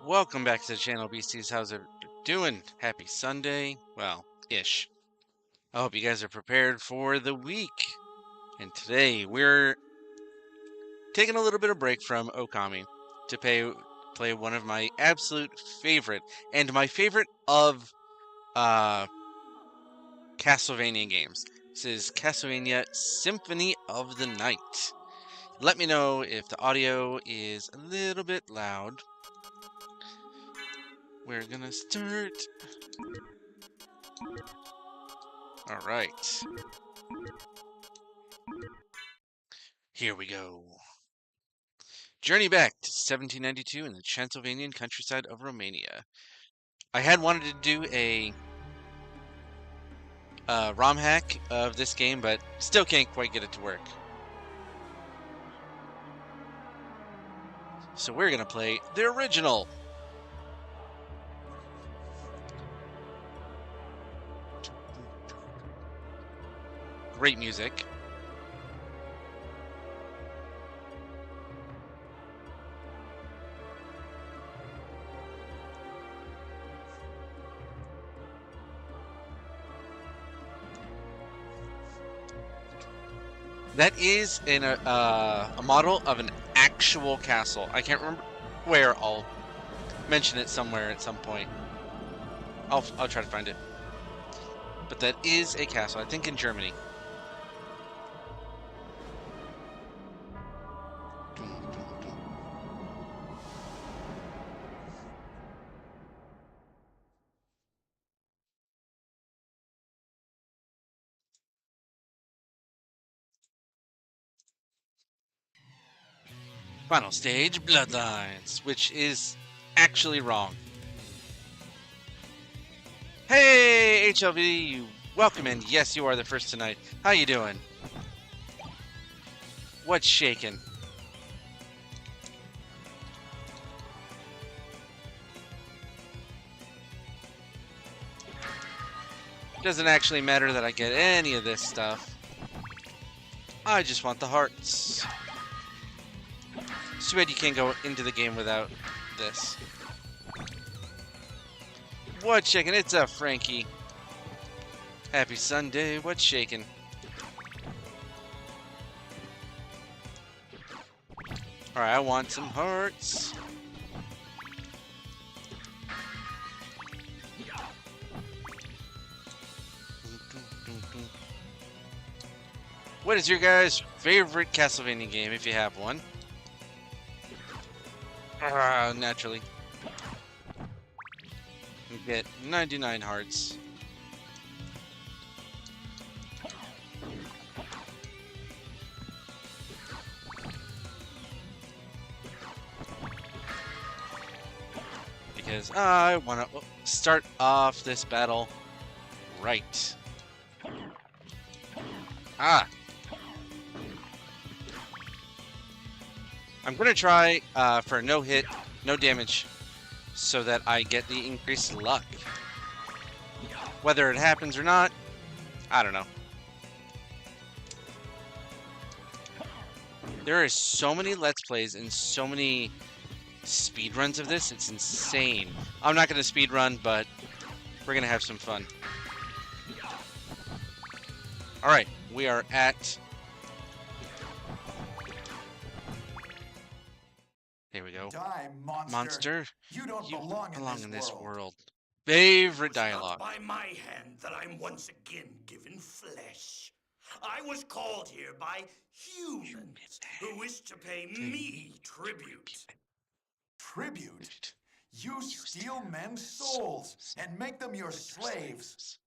Welcome back to the channel, beasties. How's it doing? Happy Sunday. Well, ish. I hope you guys are prepared for the week. And today we're taking a little bit of break from Okami to play one of my absolute favorite and my favorite of Castlevania games. This is Castlevania Symphony of the Night. Let me know if the audio is a little bit loud. We're gonna start. All right. Here we go. Journey back to 1792 in the Transylvanian countryside of Romania. I had wanted to do a ROM hack of this game, but still can't quite get it to work. So we're gonna play the original. Great music. That is a model of an actual castle. I can't remember where. I'll mention it somewhere at some point. I'll try to find it. But that is a castle. I think in Germany. Final stage, Bloodlines, which is actually wrong. Hey, HLV, welcome in. Yes, you are the first tonight. How you doing? What's shaking? Doesn't actually matter that I get any of this stuff. I just want the hearts. It's too bad you can't go into the game without this. What's shaking? It's a Frankie. Happy Sunday. What's shaking? Alright, I want some hearts. What is your guys' favorite Castlevania game, if you have one? Naturally. You get 99 hearts. Because I want to start off this battle right. I'm going to try for no hit, no damage, so that I get the increased luck. Whether it happens or not, I don't know. There are so many Let's Plays and so many speedruns of this, it's insane. I'm not going to speedrun, but we're going to have some fun. Alright, we are at... Here we go. Die, monster. You don't belong in this world. Favorite dialogue. By my hand that I'm once again given flesh. I was called here by humans who wish to pay me tribute. Tribute? You steal men's souls and make them your slaves.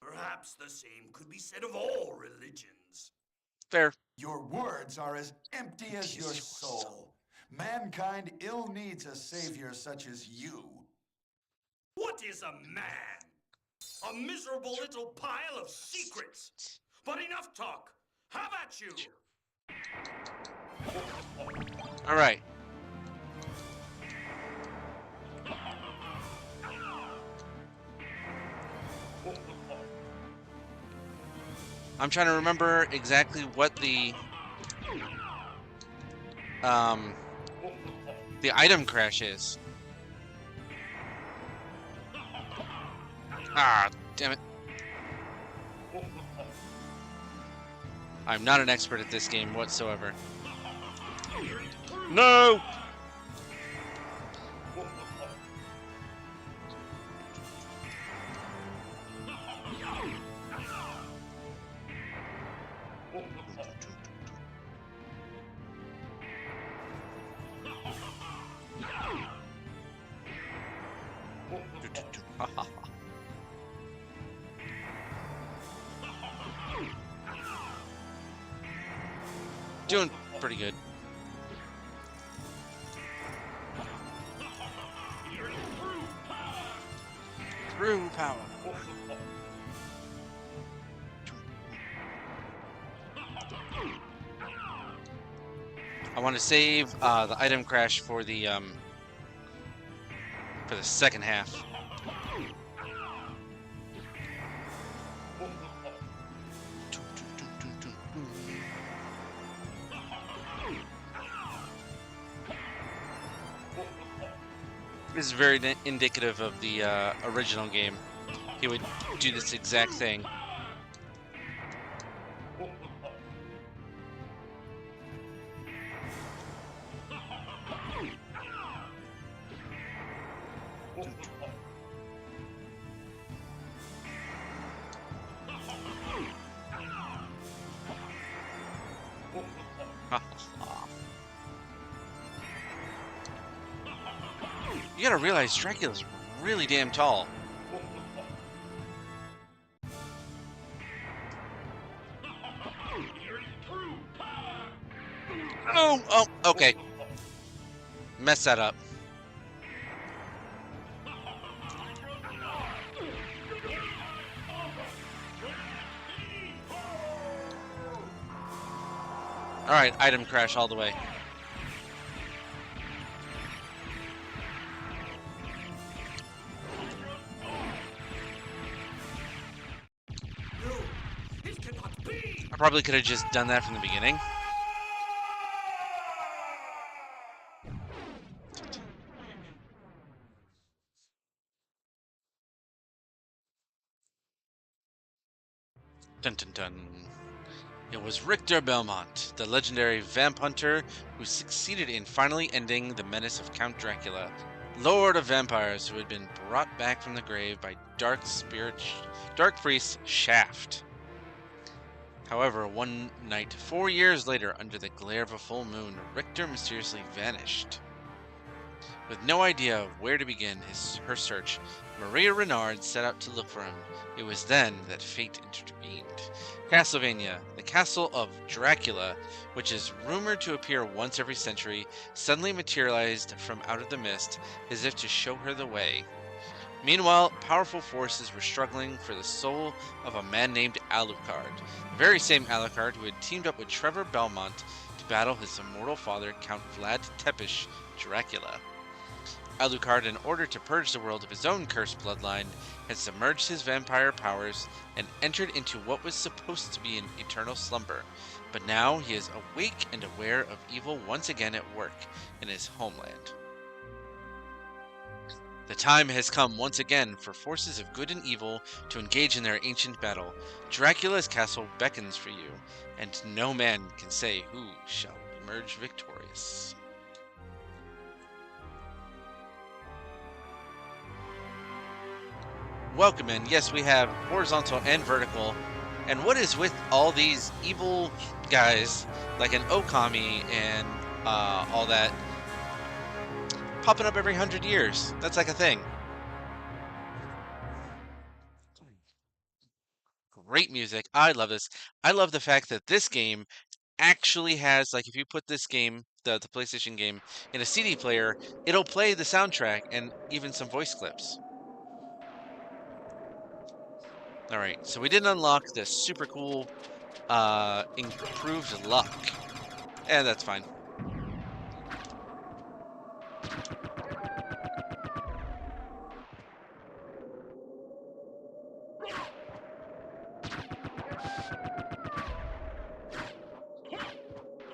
Perhaps the same could be said of all religions. Fair. Your words are as empty as your soul. Mankind ill needs a savior such as you. What is a man? A miserable little pile of secrets. But enough talk. How about you? All right. I'm trying to remember exactly what the item crash is. Ah, damn it. I'm not an expert at this game whatsoever. No! Doing pretty good. Through power. I want to save the item crash for the second half. This is very indicative of the original game. He would do this exact thing. You gotta realize Dracula's really damn tall. Oh, okay. Mess that up. Alright, item crash all the way. No, it cannot be. I probably could have just done that from the beginning. Dun dun dun. It was Richter Belmont, the legendary vamp hunter who succeeded in finally ending the menace of Count Dracula, Lord of Vampires, who had been brought back from the grave by dark priest Shaft. However, one night, 4 years later, under the glare of a full moon, Richter mysteriously vanished. With no idea of where to begin her search, Maria Renard set out to look for him. It was then that fate intervened. Castlevania, the castle of Dracula, which is rumored to appear once every century, suddenly materialized from out of the mist, as if to show her the way. Meanwhile, powerful forces were struggling for the soul of a man named Alucard, the very same Alucard who had teamed up with Trevor Belmont to battle his immortal father, Count Vlad Tepes Dracula. Alucard, in order to purge the world of his own cursed bloodline, had submerged his vampire powers and entered into what was supposed to be an eternal slumber. But now he is awake and aware of evil once again at work in his homeland. The time has come once again for forces of good and evil to engage in their ancient battle. Dracula's castle beckons for you, and no man can say who shall emerge victorious. Welcome in. Yes, we have horizontal and vertical. And what is with all these evil guys, like an Okami and all that, popping up every 100 years? That's like a thing. Great music. I love this. I love the fact that this game actually has, like, if you put this game, the PlayStation game, in a CD player, it'll play the soundtrack and even some voice clips. Alright, so we didn't unlock the super cool improved luck. And that's fine.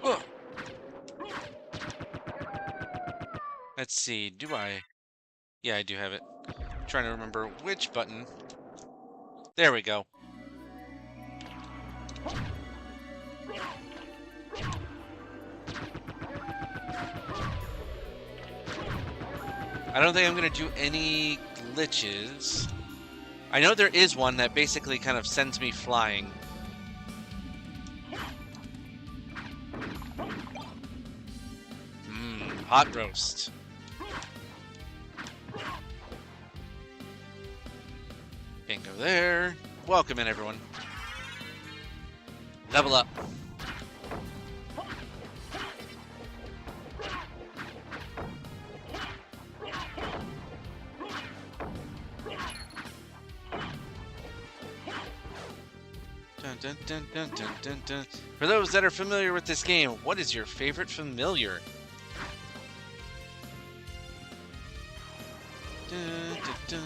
Ugh. Let's see, do I? Yeah, I do have it. I'm trying to remember which button. There we go. I don't think I'm going to do any glitches. I know there is one that basically kind of sends me flying. Hot roast. Can't go there. Welcome in, everyone. Level up. Dun, dun, dun, dun, dun, dun, dun. For those that are familiar with this game, what is your favorite familiar? Dun, dun, dun.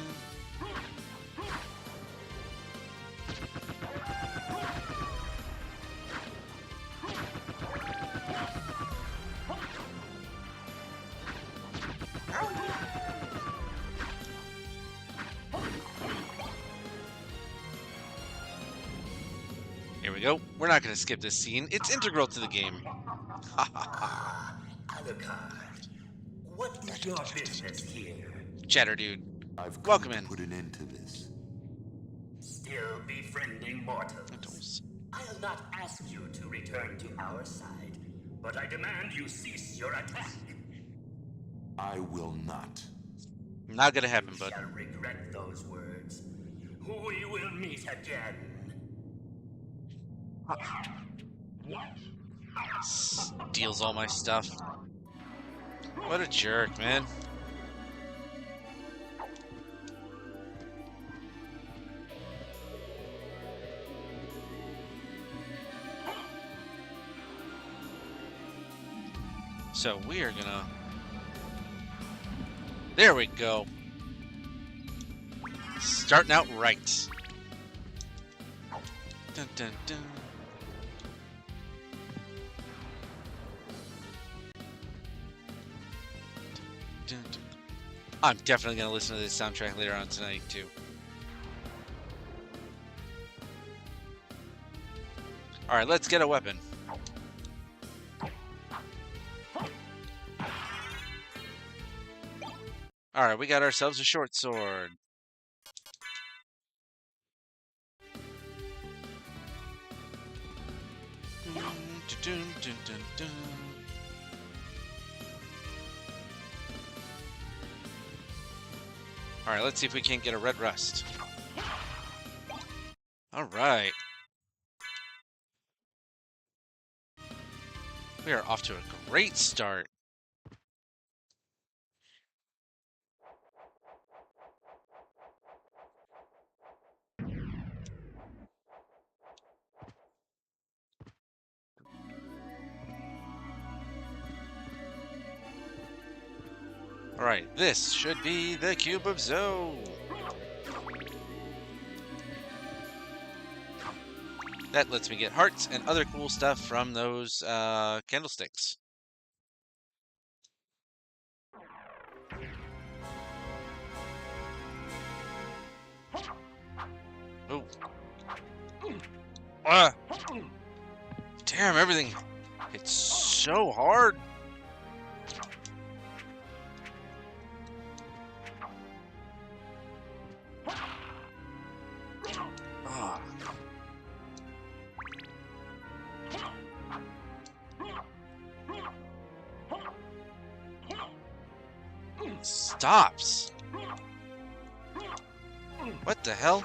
Here we go. We're not going to skip this scene. It's integral to the game. Alucard, what is your business here? Chatter dude. I've come Welcome to in. put an end to this. Still befriending mortals. I'll not ask you to return to our side, but I demand you cease your attack. I will not. Not going to happen, You bud. shall regret those words. We will meet again. Steals all my stuff. What a jerk, man. So we are gonna... There we go. Starting out right. Dun, dun, dun. Dun, dun. I'm definitely gonna listen to this soundtrack later on tonight too. All right, let's get a weapon. All right, we got ourselves a short sword. Dun, dun, dun, dun. All right, let's see if we can't get a red rust. All right. We are off to a great start. All right, this should be the Cube of Zoe. That lets me get hearts and other cool stuff from those candlesticks. Oh. Ah. Damn, everything. It's so hard. Ah. Stops. What the hell?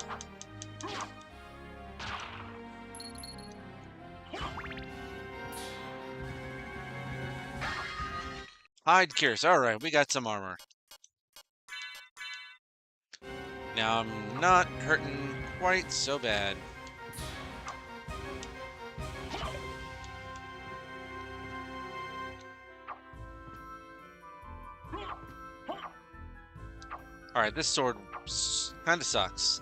Hide Curious. Alright, we got some armor. Now I'm not hurting quite so bad. Alright, this sword kind of sucks.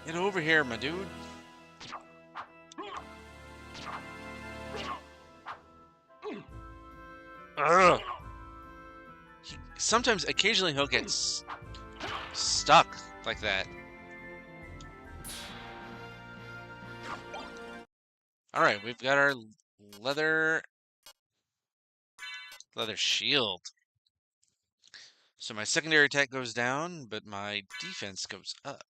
Get over here, my dude. Ugh. Sometimes, occasionally, he'll get stuck like that. Alright, we've got our leather shield. So my secondary attack goes down, but my defense goes up.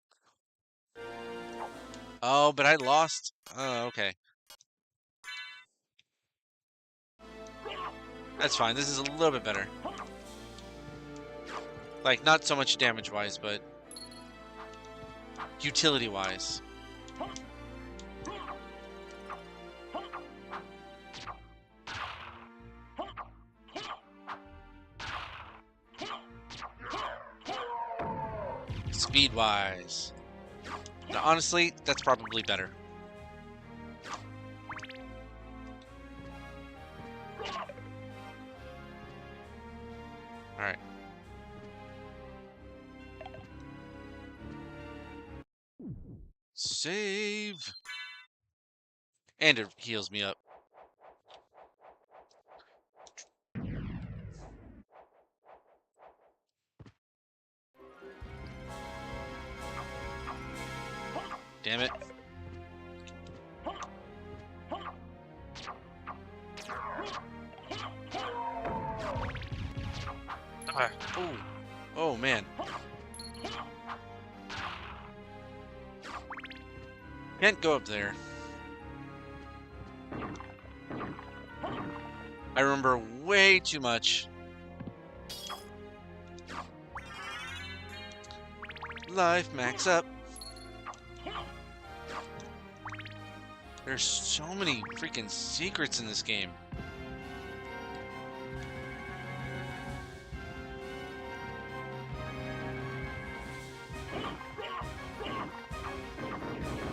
Oh, but I lost. Oh, okay. That's fine. This is a little bit better. Like, not so much damage-wise, but utility-wise. Speed-wise. Now, honestly, that's probably better. Alright. Save! And it heals me up. Damn it. Oh. Oh, man. Can't go up there. I remember way too much. Life max up. There's so many freaking secrets in this game.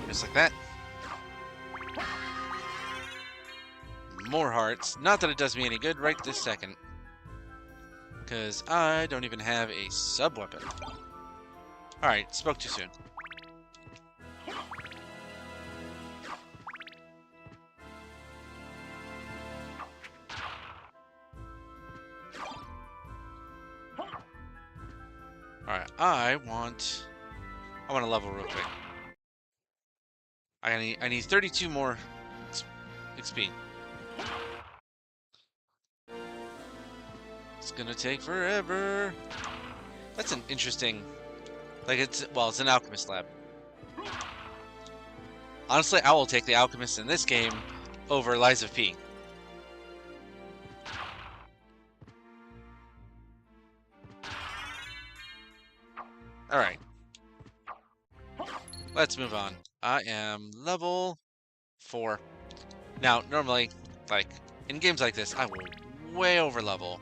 Just like that. More hearts. Not that it does me any good right this second. Because I don't even have a sub-weapon. Alright, spoke too soon. Alright, I want to level real quick. I need 32 more XP. It's gonna take forever. That's an interesting... Like, it's an alchemist lab. Honestly, I will take the alchemist in this game over Lies of P. Alright. Let's move on. I am level 4. Now, normally, like, in games like this, I will way over level.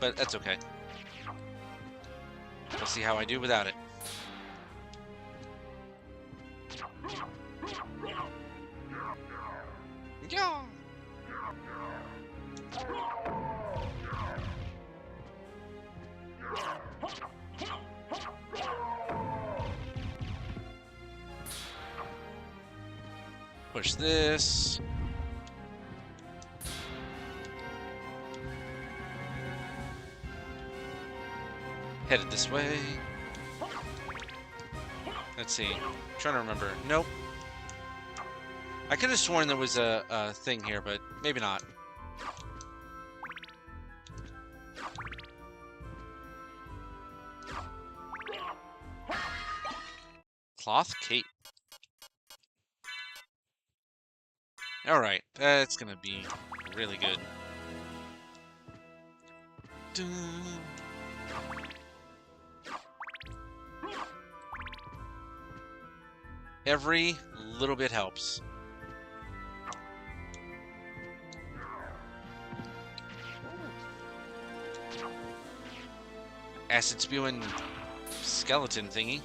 But that's okay. We'll see how I do without it. Yeah. Push this. Headed this way. Let's see. I'm trying to remember. Nope. I could have sworn there was a thing here, but maybe not. Cloth cape. Alright, that's gonna be really good. Dun. Every little bit helps. Acid spewing skeleton thingy.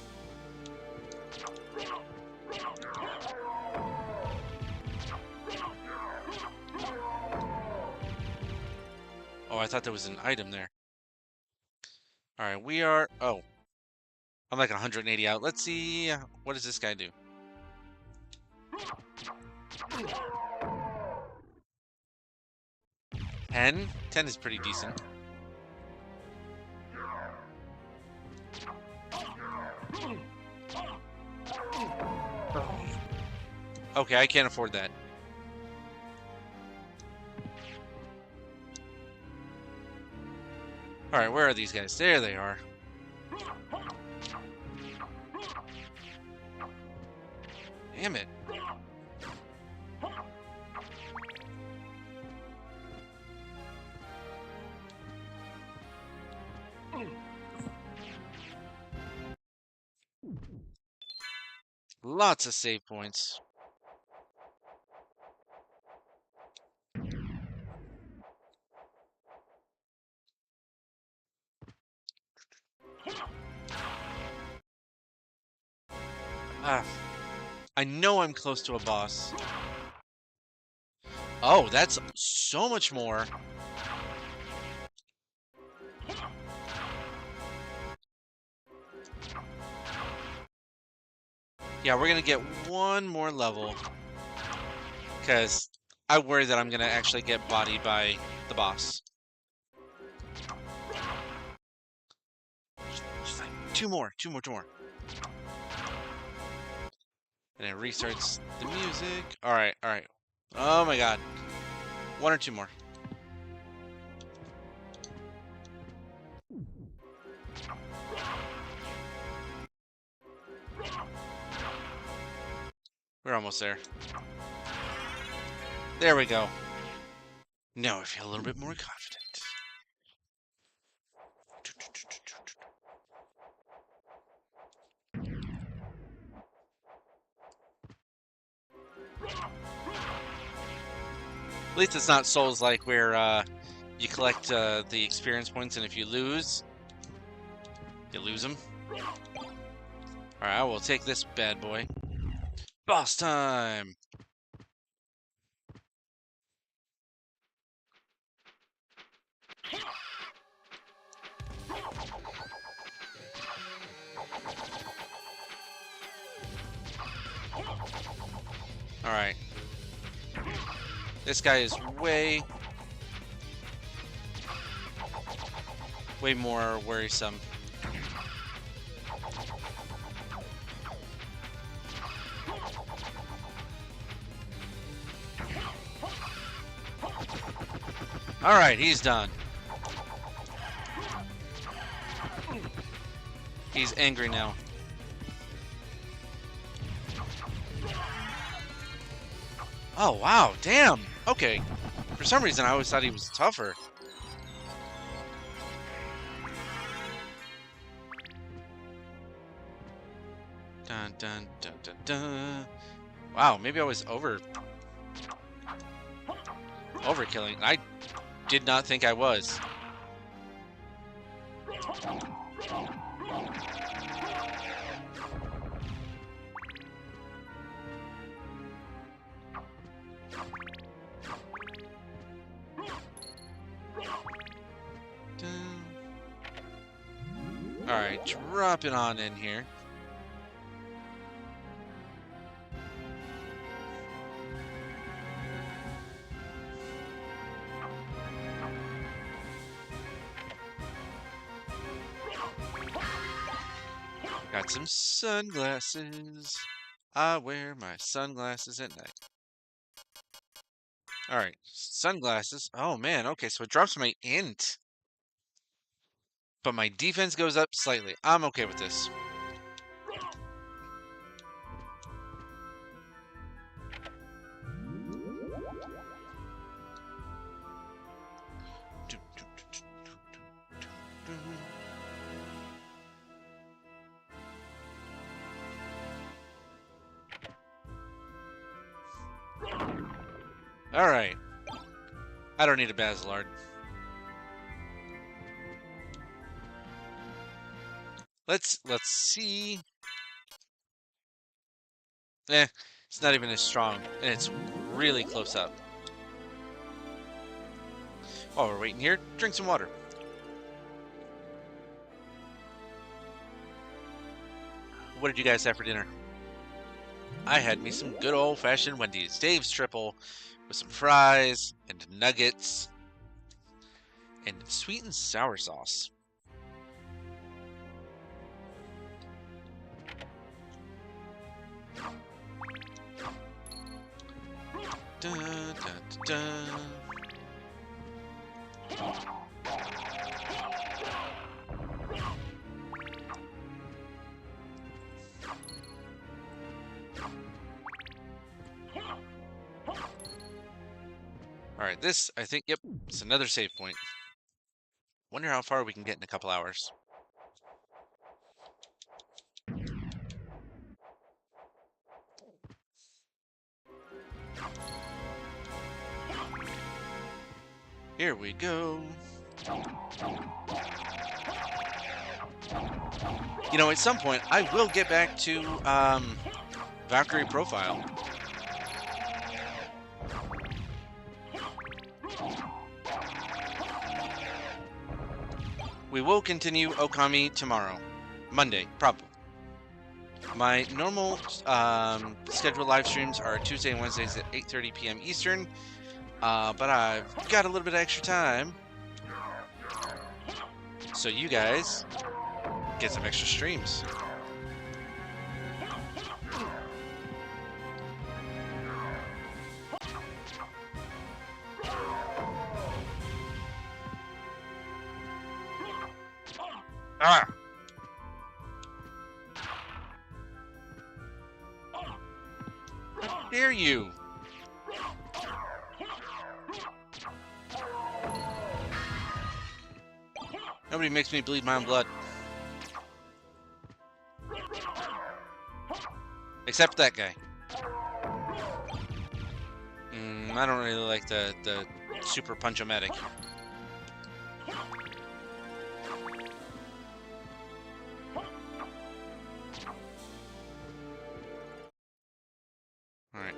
Oh, I thought there was an item there. Alright, we are... Oh. I'm like 180 out. Let's see... What does this guy do? 10? 10 is pretty decent. Okay, I can't afford that. Alright, where are these guys? There they are. Damn it. Lots of save points. Ah, I know I'm close to a boss. Oh, that's so much more. Yeah, we're gonna get one more level. Because I worry that I'm gonna actually get bodied by the boss. Just like two more. And it restarts the music. Alright. Oh my god. One or two more. We're almost there. There we go. Now I feel a little bit more confident. At least it's not Souls-like where you collect the experience points, and if you lose, you lose them. Alright, I will take this bad boy. Boss time! Alright. This guy is way more worrisome. Alright, he's done. He's angry now. Oh, wow, damn! Okay. For some reason, I always thought he was tougher. Dun, dun, dun, dun, dun. Wow, maybe I was overkilling. I did not think I was. Alright, drop it on in here. Got some sunglasses. I wear my sunglasses at night. Alright, sunglasses. Oh man, okay, so it drops my int. But my defense goes up slightly. I'm okay with this. Alright. I don't need a Basilard. Let's see. It's not even as strong, and it's really close up. While we're waiting here, drink some water. What did you guys have for dinner? I had me some good old-fashioned Wendy's Dave's triple with some fries and nuggets and sweet and sour sauce. da, da, da, da. Alright, this, I think, yep, it's another save point. Wonder how far we can get in a couple hours. Here we go. You know, at some point, I will get back to Valkyrie Profile. We will continue Okami tomorrow. Monday, probably. My normal scheduled live streams are Tuesday and Wednesdays at 8:30 p.m. Eastern. But I've got a little bit of extra time. So you guys get some extra streams. Ah! How dare you? Nobody makes me bleed my own blood. Except that guy. I don't really like the super punch-o-matic. Alright.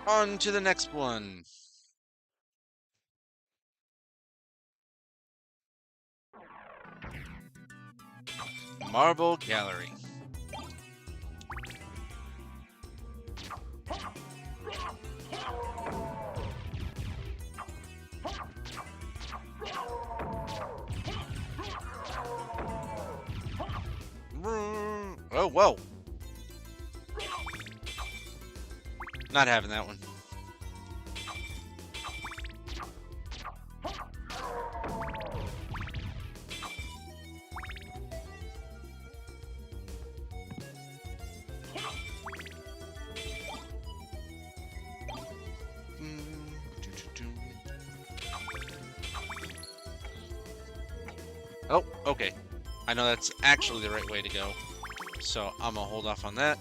On to the next one. Marble Gallery. Oh, whoa. Not having that one. Oh, okay. I know that's actually the right way to go. So I'm gonna hold off on that.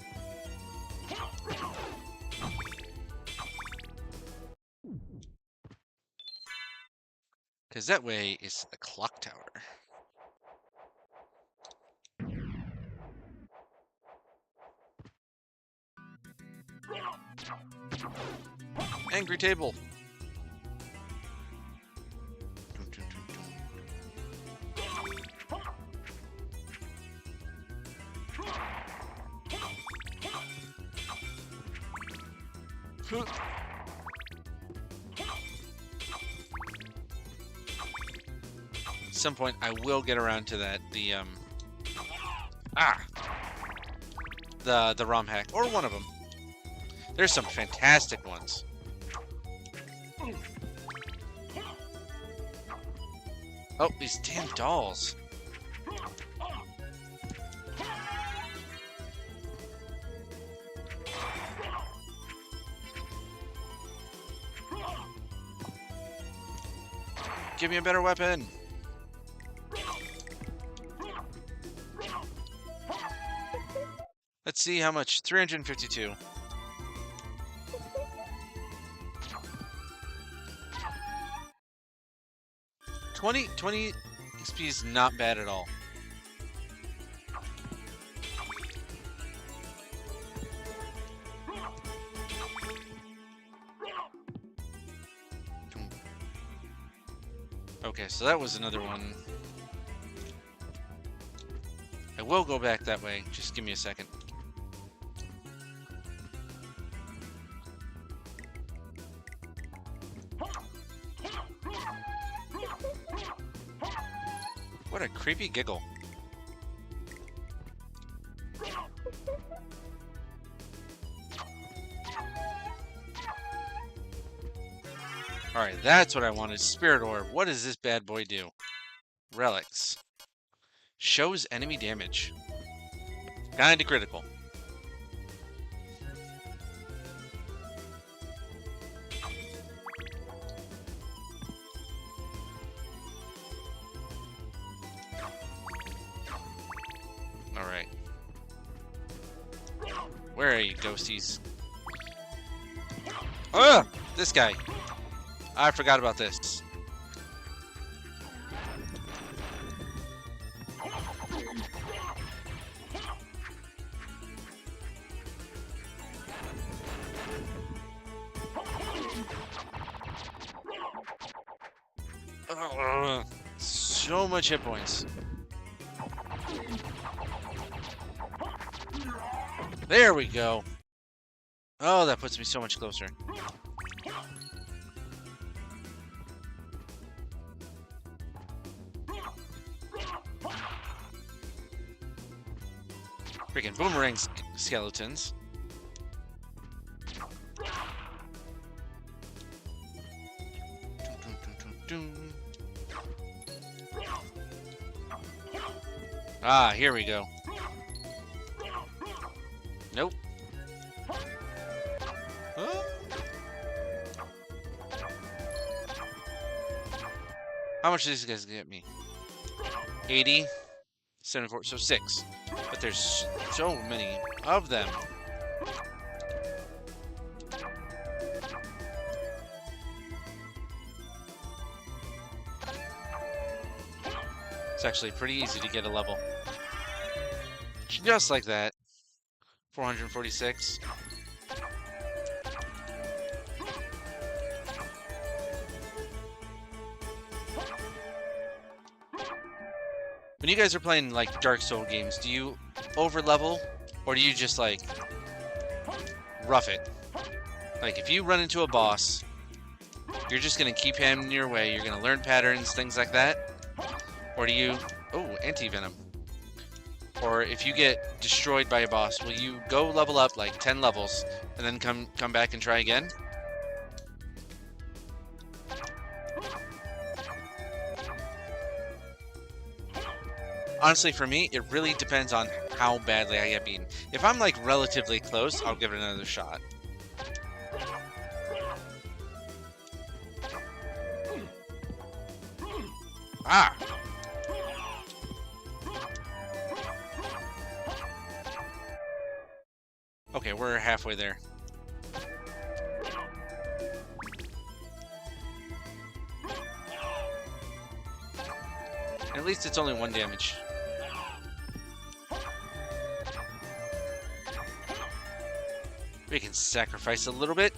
Because that way is the clock tower. Angry table. At some point, I will get around to that. The ROM hack, or one of them. There's some fantastic ones. Oh, these damn dolls. Give me a better weapon. Let's see how much. 352. $20 XP is not bad at all. Okay, so that was another one. I will go back that way. Just give me a second. What a creepy giggle. Alright, that's what I wanted. Spirit Orb. What does this bad boy do? Relics. Shows enemy damage. Kinda critical. Alright. Where are you, ghosties? Ugh! This guy. I forgot about this. Ugh. So much hit points. There we go. Oh, that puts me so much closer. Freaking boomerang skeletons. Ah, here we go. Nope. Huh? How much do these guys get me? 80, 74, so 6. But there's so many of them. It's actually pretty easy to get a level. Just like that. 446. When you guys are playing like Dark Soul games, do you over level or do you just like rough it? Like if you run into a boss, you're just gonna keep hammering your way, you're gonna learn patterns, things like that? Or do you, oh, anti-venom. Or if you get destroyed by a boss, will you go level up like 10 levels and then come back and try again? Honestly, for me, it really depends on how badly I get beaten. If I'm like relatively close, I'll give it another shot. Ah! Okay, we're halfway there. At least it's only 1 damage. We can sacrifice a little bit.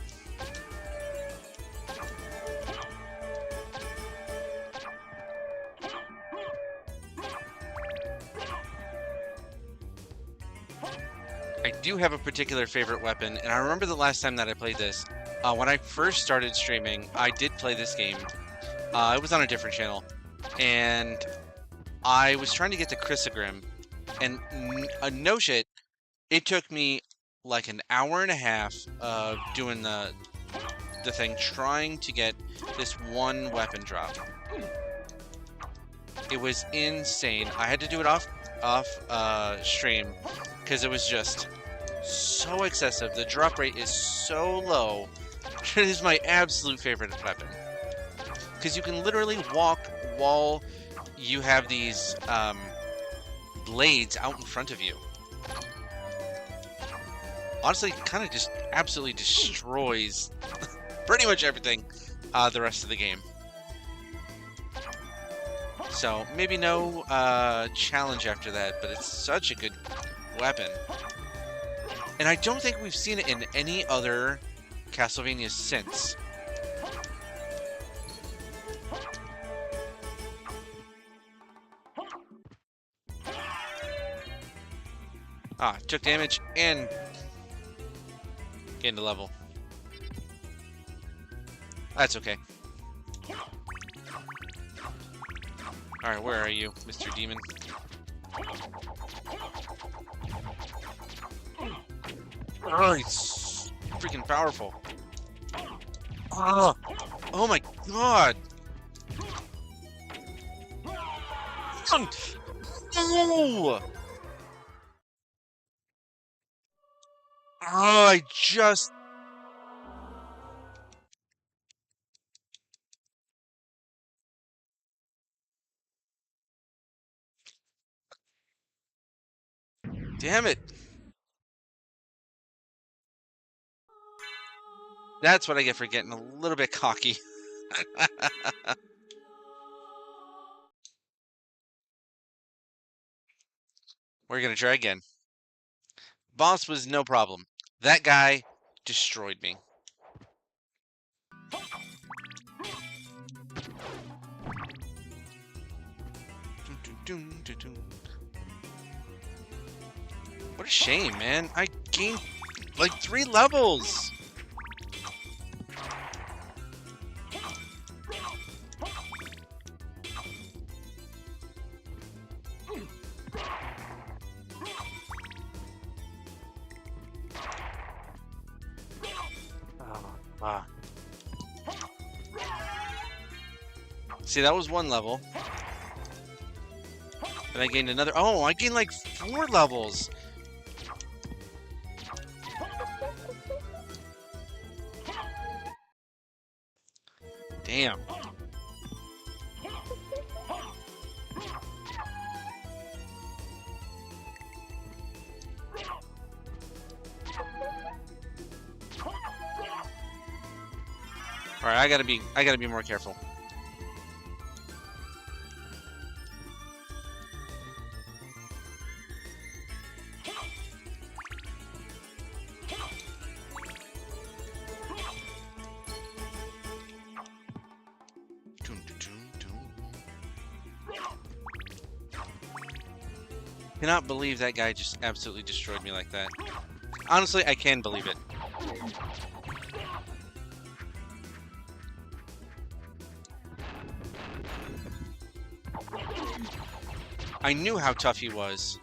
I do have a particular favorite weapon, and I remember the last time that I played this. When I first started streaming, I did play this game. It was on a different channel, and I was trying to get to Chrysogrim, and no shit, it took me like an hour and a half of doing the thing, trying to get this one weapon drop. It was insane. I had to do it off stream because it was just so excessive. The drop rate is so low. It is my absolute favorite weapon because you can literally walk while you have these blades out in front of you. Honestly, kind of just absolutely destroys pretty much everything the rest of the game. So maybe no challenge after that, but it's such a good weapon. And I don't think we've seen it in any other Castlevania since. Ah, took damage and gained a level. That's okay. Alright, where are you, Mr. Demon? Oh, he's freaking powerful. Oh. Oh my god! No! Oh, I just... Damn it! That's what I get for getting a little bit cocky. We're gonna try again. Boss was no problem. That guy destroyed me. What a shame, man. I gained like 3 levels. Ah. See, that was 1 level. And I gained another. Oh, I gained like 4 levels. Damn. All right, I gotta be more careful. Cannot believe that guy just absolutely destroyed me like that. Honestly, I can believe it. I knew how tough he was.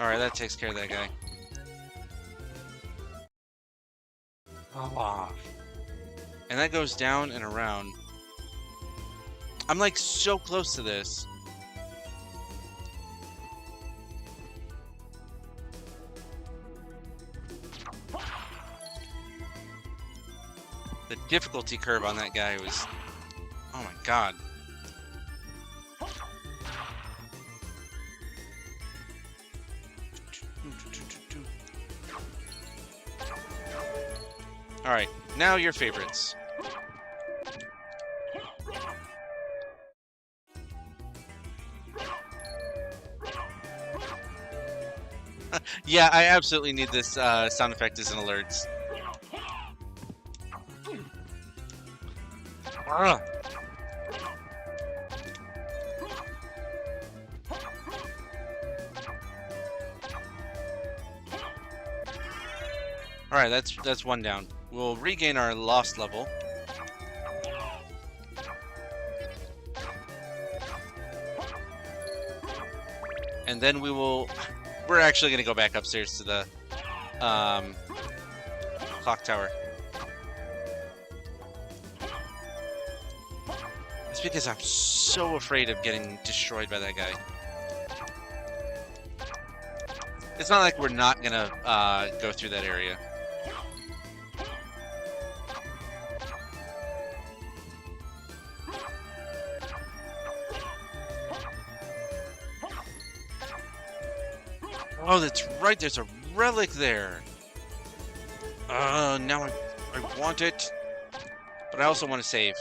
Alright, that takes care of that guy. Oh. And that goes down and around. I'm like so close to this. The difficulty curve on that guy was... Oh my god. Alright, now your favorites. Yeah, I absolutely need this sound effect as an alerts. Ugh. All right, that's 1 down. We'll regain our lost level. And then we're actually gonna go back upstairs to the clock tower. It's because I'm so afraid of getting destroyed by that guy. It's not like we're not gonna go through that area. Oh, that's right. There's a relic there. Now I want it, but I also want to save.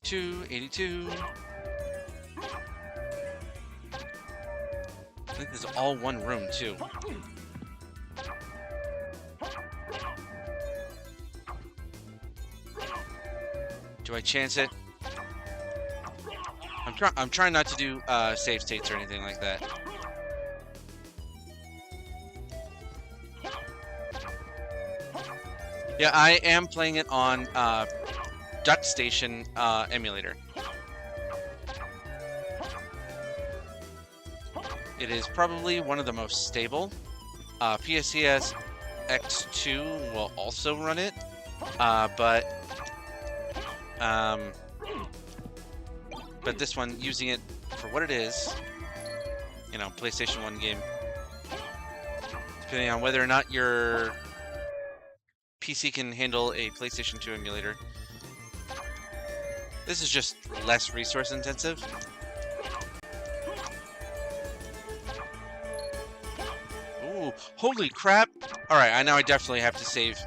$282. I think this is all 1 room too. Do I chance it? I'm trying not to do save states or anything like that. Yeah, I am playing it on Duck Station emulator. It is probably one of the most stable. PSCS X2 will also run it, but this one, using it for what it is, you know, PlayStation 1 game, depending on whether or not your PC can handle a PlayStation 2 emulator. This is just less resource intensive. Ooh, holy crap! Alright, I definitely have to save,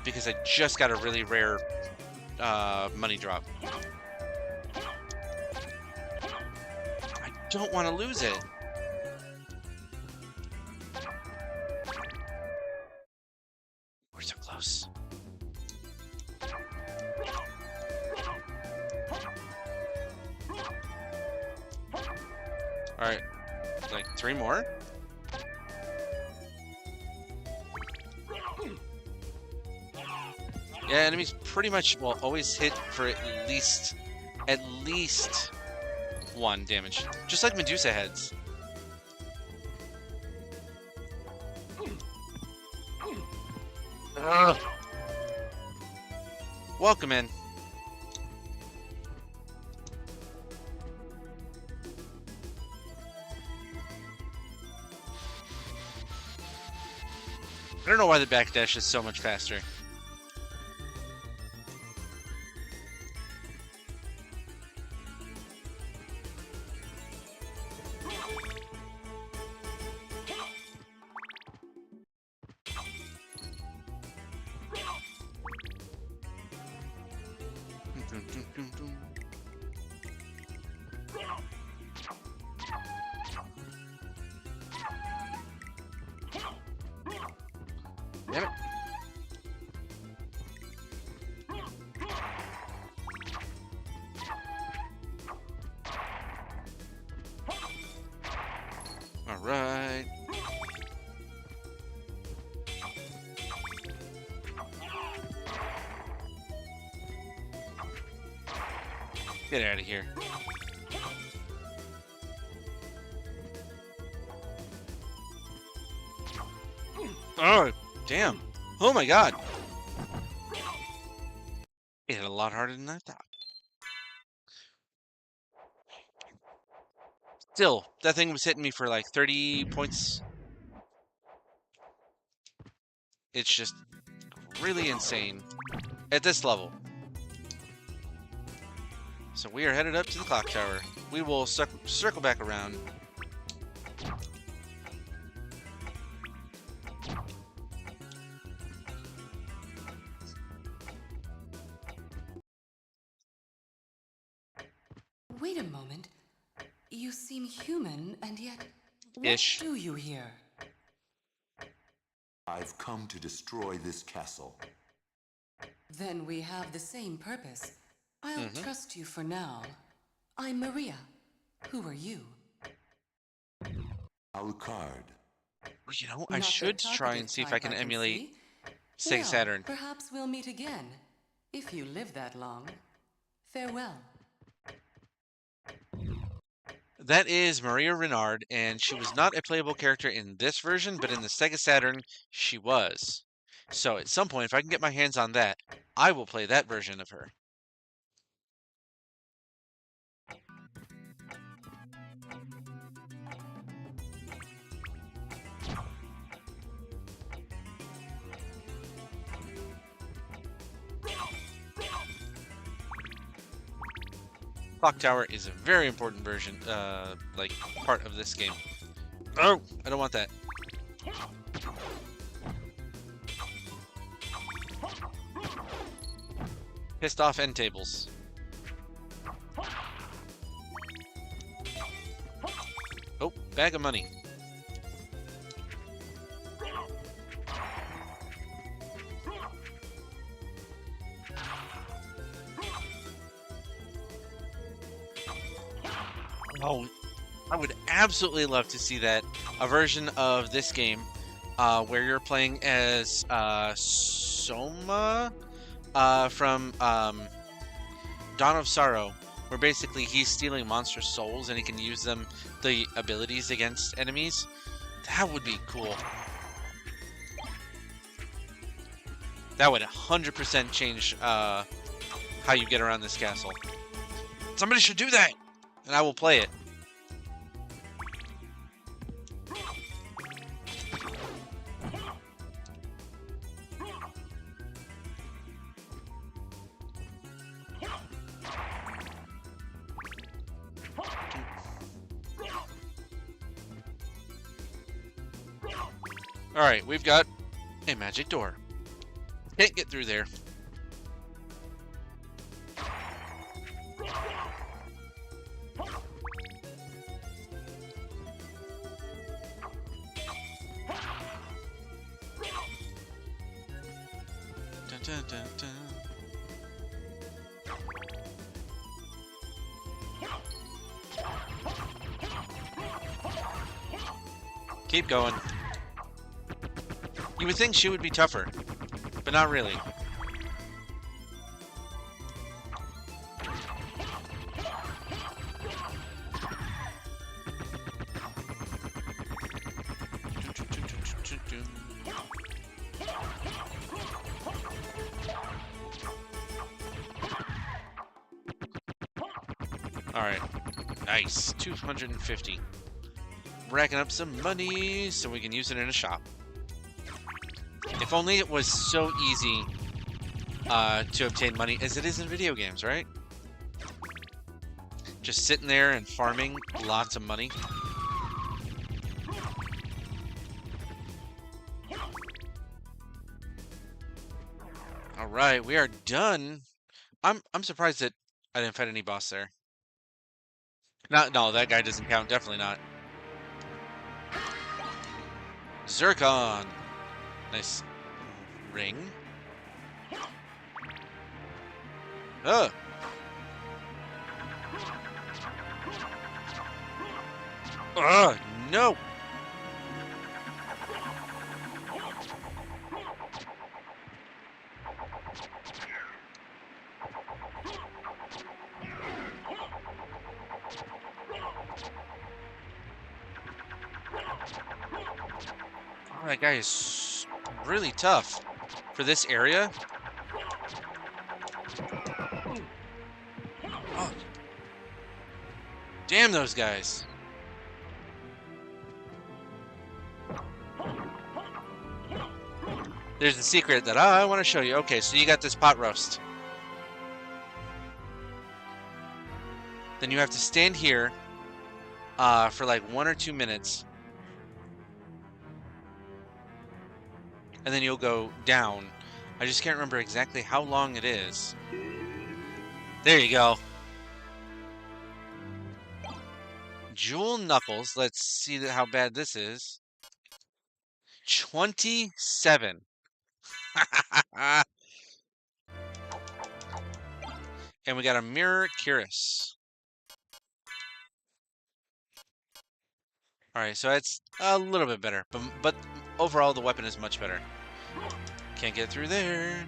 because I just got a really rare money drop. I don't want to lose it. We're so close. Alright, like 3 more? Yeah, enemies pretty much will always hit for at least 1 damage. Just like Medusa heads. Ugh. Welcome in. I don't know why the backdash is so much faster. Damn it. All right. Get out of here. Oh, damn. Oh my god. It hit a lot harder than I thought. Still, that thing was hitting me for like 30 points. It's just really insane at this level. So we are headed up to the clock tower. We will circle back around. Wait a moment. You seem human, and yet, what Ish. do you here? I've come to destroy this castle. Then we have the same purpose. I'll trust you for now. I'm Maria. Who are you? Alucard. Well, you know, I Not the should try talkative and see if I type, can emulate see. Sega Well, Saturn. Perhaps we'll meet again, if you live that long. Farewell. That is Maria Renard, and she was not a playable character in this version, but in the Sega Saturn, she was. So at some point, if I can get my hands on that, I will play that version of her. Clock Tower is a very important version, like, part of this game. Oh, I don't want that. Pissed off end tables. Oh, bag of money. Oh, I would absolutely love to see that, a version of this game where you're playing as Soma from Dawn of Sorrow, where basically he's stealing monster souls and he can use them, the abilities against enemies. That would be cool. That would 100% change how you get around this castle. Somebody should do that, and I will play it. Alright, we've got a magic door. Can't get through there. Dun, dun, dun, dun. Keep going. You would think she would be tougher, but not really. Alright. Nice. 250. Racking up some money so we can use it in a shop. If only it was so easy to obtain money as it is in video games, right? Just sitting there and farming lots of money. Alright, we are done. I'm surprised that I didn't fight any boss there. No, that guy doesn't count. Definitely not. Zircon. Nice ring. Ugh. Ugh, no. Oh, that guy is really tough for this area. Oh. Damn those guys. There's a secret that I want to show you. Okay, so you got this pot roast. Then you have to stand here for like 1 or 2 minutes. And then you'll go down. I just can't remember exactly how long it is. There you go. Jewel Knuckles. Let's see how bad this is. 27. And we got a Mirror Curious. Alright, so it's a little bit better. But overall, the weapon is much better. Can't get through there.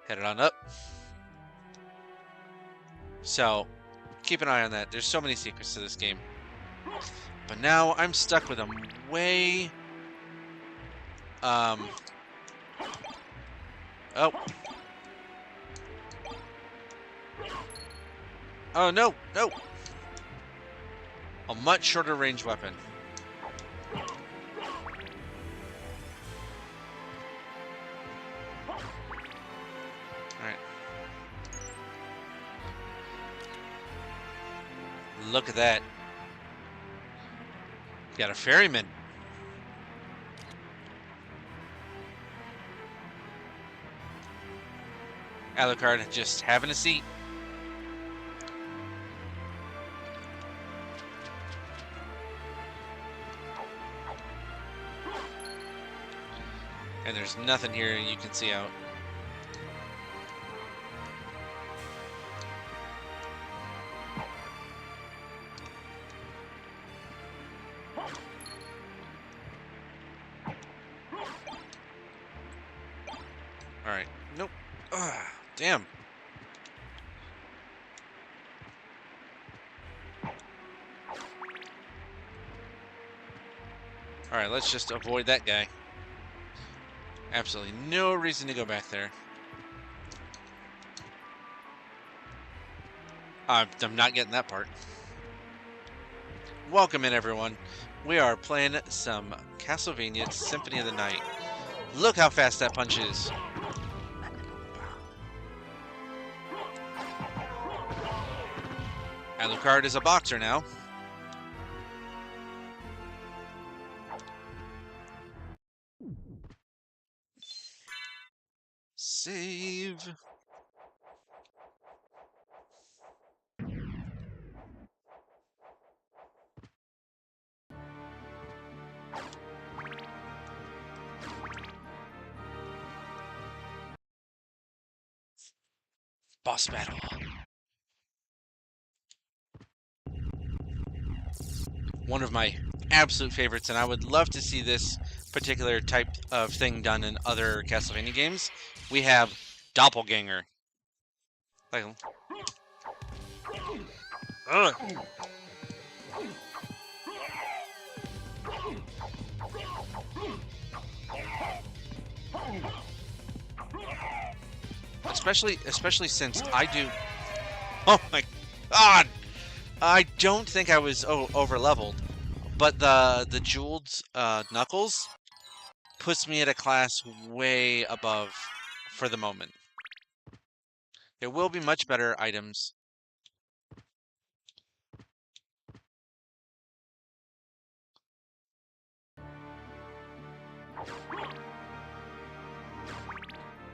Head it on up. So, keep an eye on that. There's so many secrets to this game. But now I'm stuck with them way... Oh. Oh, no, no. A much shorter range weapon. Alright. Look at that. Got a ferryman. Alucard just having a seat. And there's nothing here you can see out. Damn. Alright, let's just avoid that guy. Absolutely no reason to go back there. I'm not getting that part. Welcome in, everyone. We are playing some Castlevania Symphony of the Night. Look how fast that punch is. Alucard is a boxer now. Save. Boss battle. One of my absolute favorites, and I would love to see this particular type of thing done in other Castlevania games. We have Doppelganger. Like, ugh. Especially since I do. Oh my god! I don't think I was over leveled, but the jeweled knuckles puts me at a class way above for the moment. There will be much better items.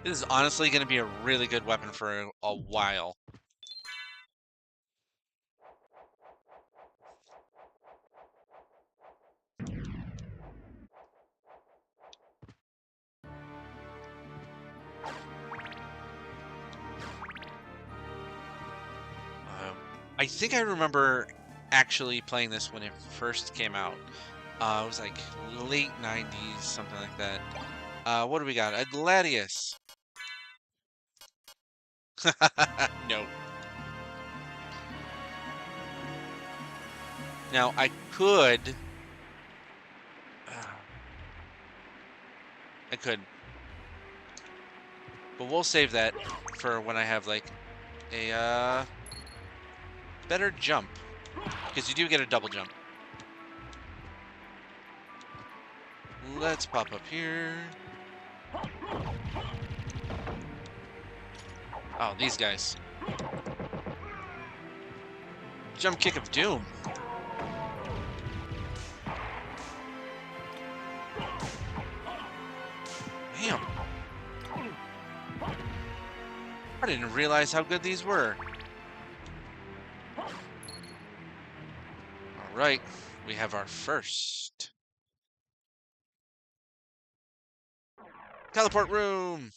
This is honestly going to be a really good weapon for a while. I think I remember actually playing this when it first came out. It was like late 90s, something like that. What do we got? A Gladius. No. Now, I could... I could. But we'll save that for when I have, like, a, better jump. Because you do get a double jump. Let's pop up here. Oh, these guys. Jump kick of doom. Damn. I didn't realize how good these were. Alright, we have our first. Teleport room!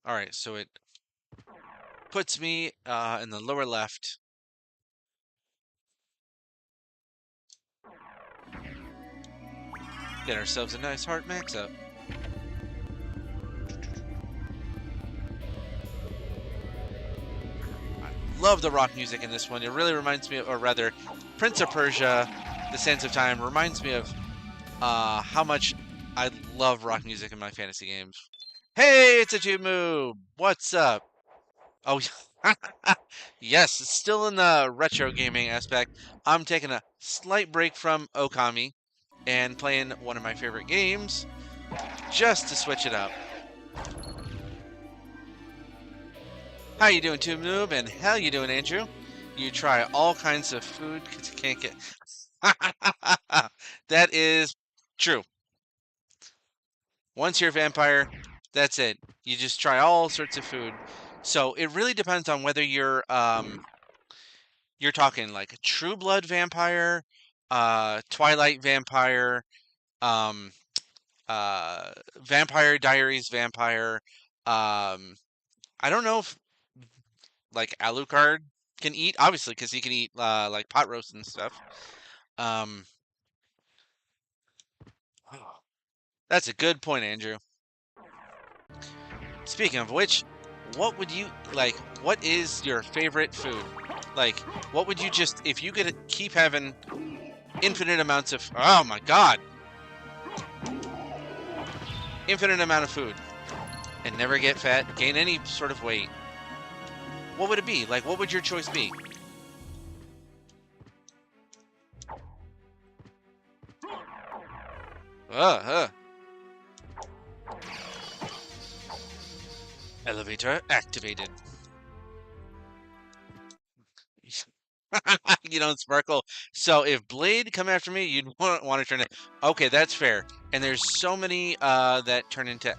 Alright, so it puts me in the lower left. Get ourselves a nice heart max up. I love the rock music in this one. It really reminds me of, or rather, Prince of Persia, The Sands of Time reminds me of how much I love rock music in my fantasy games. Hey, it's a Tube Moob! What's up? Oh, yes, it's still in the retro gaming aspect. I'm taking a slight break from Okami and playing one of my favorite games just to switch it up. How you doing, Tube Noob? And how you doing, Andrew? You try all kinds of food because you can't get... That is true. Once you're a vampire, that's it. You just try all sorts of food. So it really depends on whether you're talking like a True Blood vampire, Twilight vampire, Vampire Diaries vampire. I don't know if like Alucard can eat, obviously, because he can eat like pot roast and stuff. That's a good point, Andrew. Speaking of which, what would you like? What is your favorite food? Like, what would you just if you could keep having infinite amounts of? Oh my God! Infinite amount of food and never get fat, gain any sort of weight. What would it be? Like, what would your choice be? Elevator activated. You don't sparkle. So if Blade come after me, you'd want to turn it. Okay, that's fair. And there's so many that turn into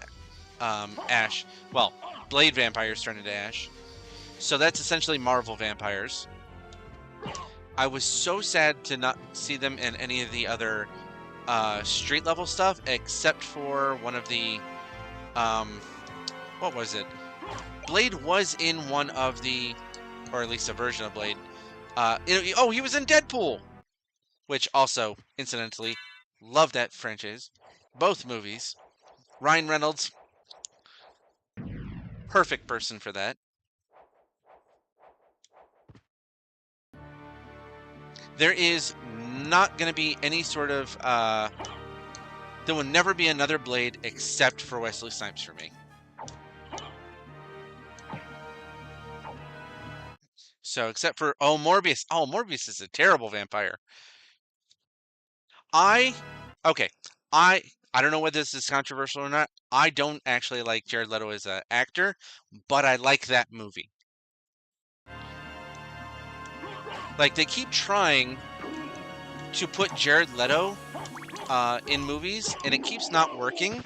ash. Well, Blade vampires turn into ash. So that's essentially Marvel vampires. I was so sad to not see them in any of the other street level stuff, except for one of the what was it? Blade was in one of the, or at least a version of Blade. Oh, he was in Deadpool, which also, incidentally, love that franchise. Both movies. Ryan Reynolds, perfect person for that. There is not going to be any sort of, there will never be another Blade except for Wesley Snipes for me. So, except for, oh, Morbius. Oh, Morbius is a terrible vampire. Okay, I don't know whether this is controversial or not. I don't actually like Jared Leto as an actor, but I like that movie. Like, they keep trying to put Jared Leto in movies, and it keeps not working.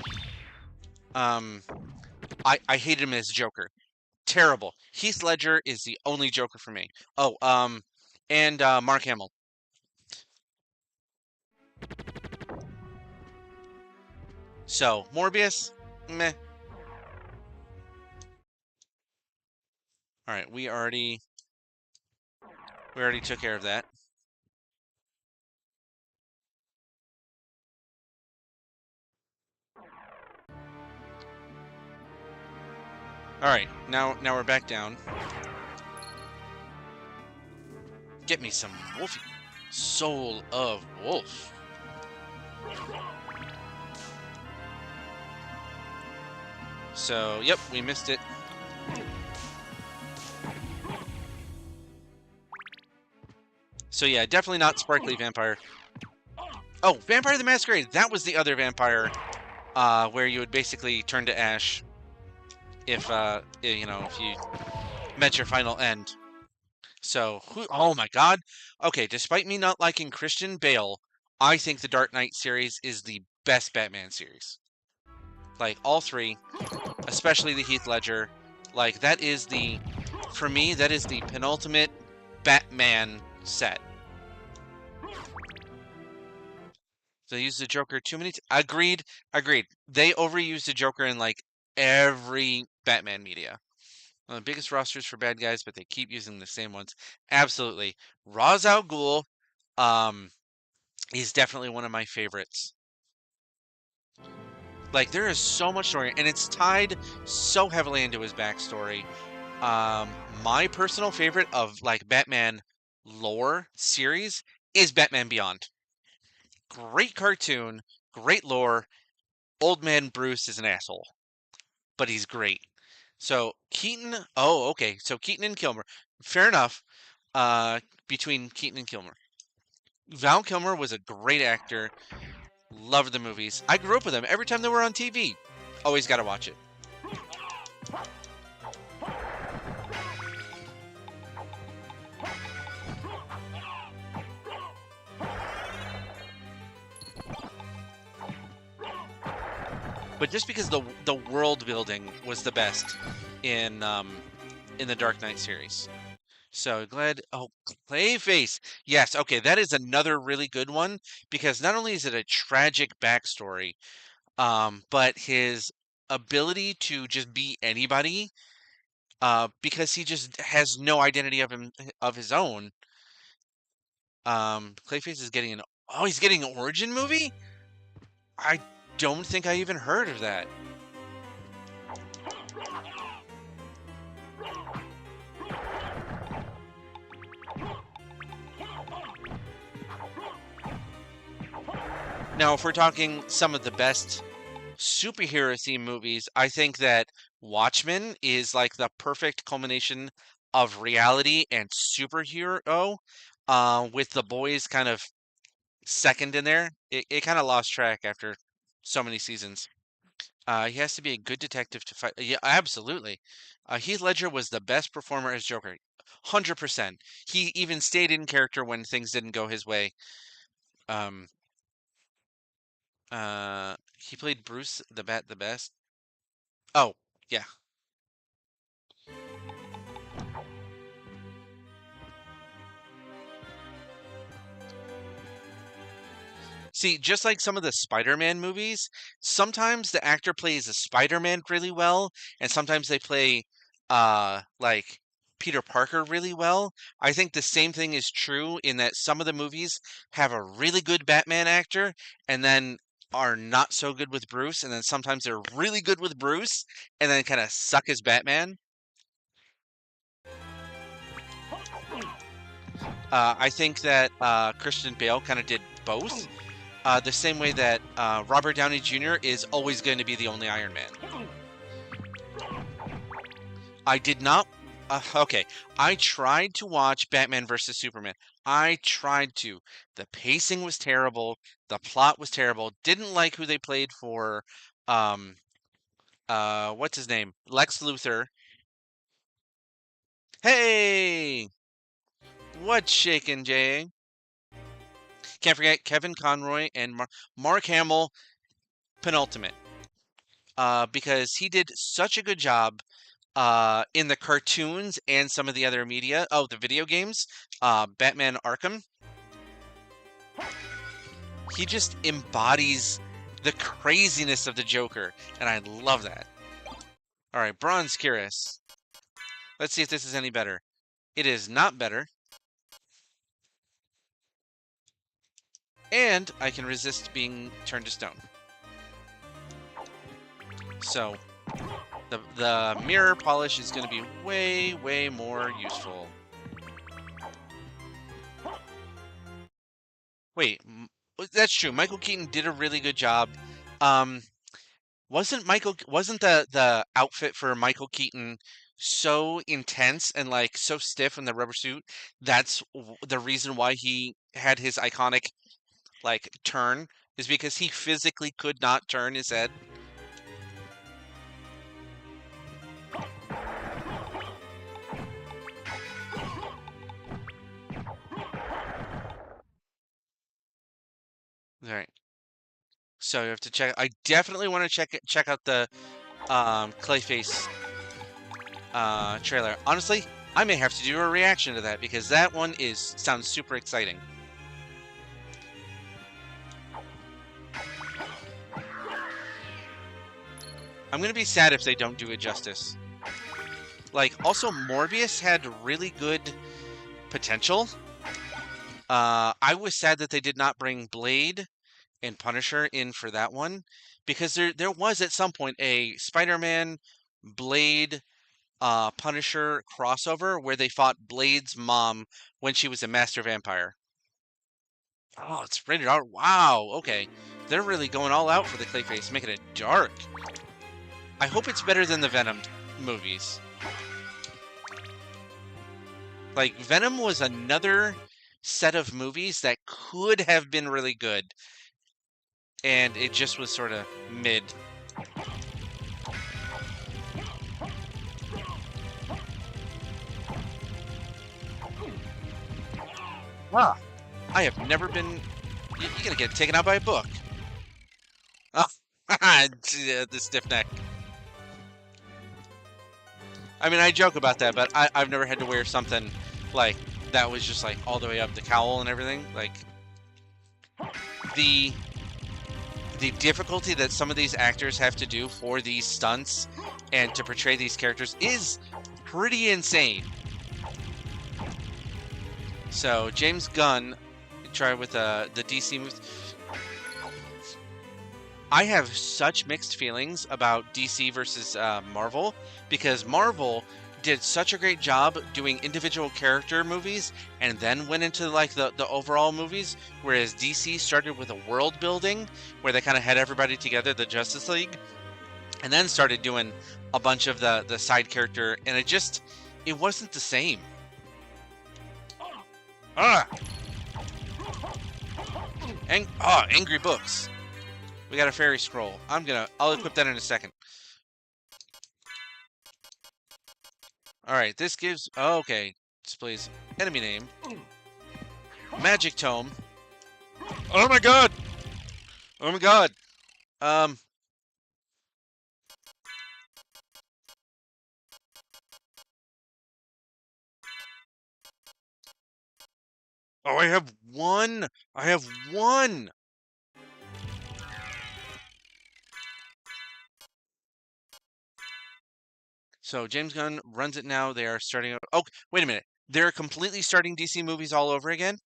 I hate him as Joker. Terrible. Heath Ledger is the only Joker for me. Oh, and Mark Hamill. So, Morbius, meh. All right, we already took care of that. All right, now we're back down. Get me some Wolfie. Soul of Wolf. So, yep, we missed it. So yeah, definitely not Sparkly Vampire. Oh, Vampire the Masquerade. That was the other vampire where you would basically turn to ash if you know, if you met your final end. So, oh my God. Okay, despite me not liking Christian Bale, I think the Dark Knight series is the best Batman series. Like, all three, especially the Heath Ledger. Like, that is the, for me, that is the penultimate Batman set. They use the Joker too many Agreed. They overuse the Joker in, like, every Batman media. One of the biggest rosters for bad guys, but they keep using the same ones. Absolutely. Ra's al Ghul is definitely one of my favorites. Like, there is so much story, and it's tied so heavily into his backstory. My personal favorite of, like, Batman lore series is Batman Beyond. Great cartoon, great lore. Old man Bruce is an asshole, but he's great. So Keaton, oh, okay. So Keaton and Kilmer, fair enough. Between Keaton and Kilmer, Val Kilmer was a great actor. Loved the movies. I grew up with them every time they were on TV. Always got to watch it. But just because the world building was the best in the Dark Knight series. So glad. Oh, Clayface. Yes. Okay, that is another really good one because not only is it a tragic backstory, but his ability to just be anybody, because he just has no identity of his own. Clayface is getting an he's getting an origin movie. don't think I even heard of that. Now, if we're talking some of the best superhero themed movies, I think that Watchmen is like the perfect culmination of reality and superhero, with The Boys kind of second in there. It kind of lost track after so many seasons. He has to be a good detective to fight. Yeah, absolutely. Heath Ledger was the best performer as Joker. 100%. He even stayed in character when things didn't go his way. Um, he played Bruce the Bat the best. Oh, yeah. See, just like some of the Spider-Man movies, sometimes the actor plays a Spider-Man really well, and sometimes they play like Peter Parker really well. I think the same thing is true in that some of the movies have a really good Batman actor and then are not so good with Bruce, and then sometimes they're really good with Bruce and then kind of suck as Batman. I think that Christian Bale kind of did both. The same way that Robert Downey Jr. is always going to be the only Iron Man. I did not. Okay, I tried to watch Batman vs Superman. I tried to. The pacing was terrible. The plot was terrible. Didn't like who they played for. Um, what's his name? Lex Luthor. Hey, what's shaking, Jay? Can't forget Kevin Conroy and Mark Hamill, penultimate. Because he did such a good job in the cartoons and some of the other media. Oh, the video games, Batman Arkham. He just embodies the craziness of the Joker, and I love that. All right, Bronze Curious. Let's see if this is any better. It is not better. And I can resist being turned to stone. So, the mirror polish is going to be way, way more useful. Wait, that's true. Michael Keaton did a really good job. Wasn't the outfit for Michael Keaton so intense and like so stiff in the rubber suit? That's the reason why he had his iconic like turn, is because he physically could not turn his head. All right. So you have to check. I definitely want to check out the Clayface trailer. Honestly, I may have to do a reaction to that because that one sounds super exciting. I'm gonna be sad if they don't do it justice. Like, also Morbius had really good potential. I was sad that they did not bring Blade and Punisher in for that one, because there was at some point a Spider-Man Blade Punisher crossover where they fought Blade's mom when she was a master vampire. Oh, it's rated R. Wow, okay. They're really going all out for the Clayface, making it dark. I hope it's better than the Venom movies. Like, Venom was another set of movies that could have been really good, and it just was sort of mid. Wow. I have never been... You're gonna get taken out by a book. Oh, the stiff neck. I mean, I joke about that, but I've never had to wear something like that was just like all the way up the cowl and everything. Like, the difficulty that some of these actors have to do for these stunts and to portray these characters is pretty insane. So James Gunn tried with the DC movies. I have such mixed feelings about DC versus Marvel, because Marvel did such a great job doing individual character movies and then went into like the overall movies, whereas DC started with a world building where they kind of had everybody together, the Justice League, and then started doing a bunch of the side character, and it wasn't the same. Angry books. We got a fairy scroll. I'll equip that in a second. Alright, this gives... Oh, okay. Displays enemy name. Magic tome. Oh my god! Oh my god! Oh, I have one! I have one! So James Gunn runs it now. They are starting... Oh, wait a minute. They're completely starting DC movies all over again?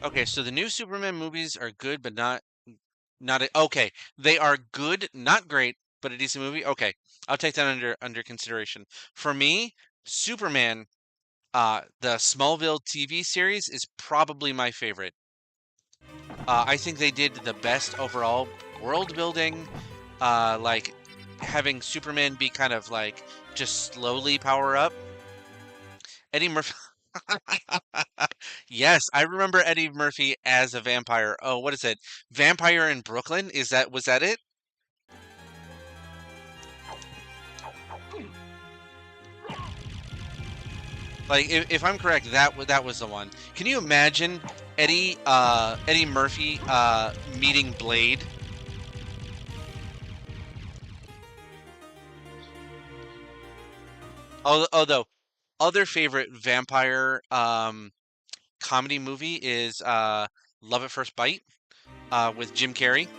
Okay, so the new Superman movies are good, but okay. They are good, not great, but a decent movie. Okay, I'll take that under consideration. For me, Superman, the Smallville TV series is probably my favorite. I think they did the best overall world building, like having Superman be kind of like just slowly power up. Eddie Murphy. Yes, I remember Eddie Murphy as a vampire. Oh, what is it? Vampire in Brooklyn? Was that it? Like, if I'm correct, that was the one. Can you imagine Eddie Murphy meeting Blade? Although, other favorite vampire comedy movie is Love at First Bite with Jim Carrey.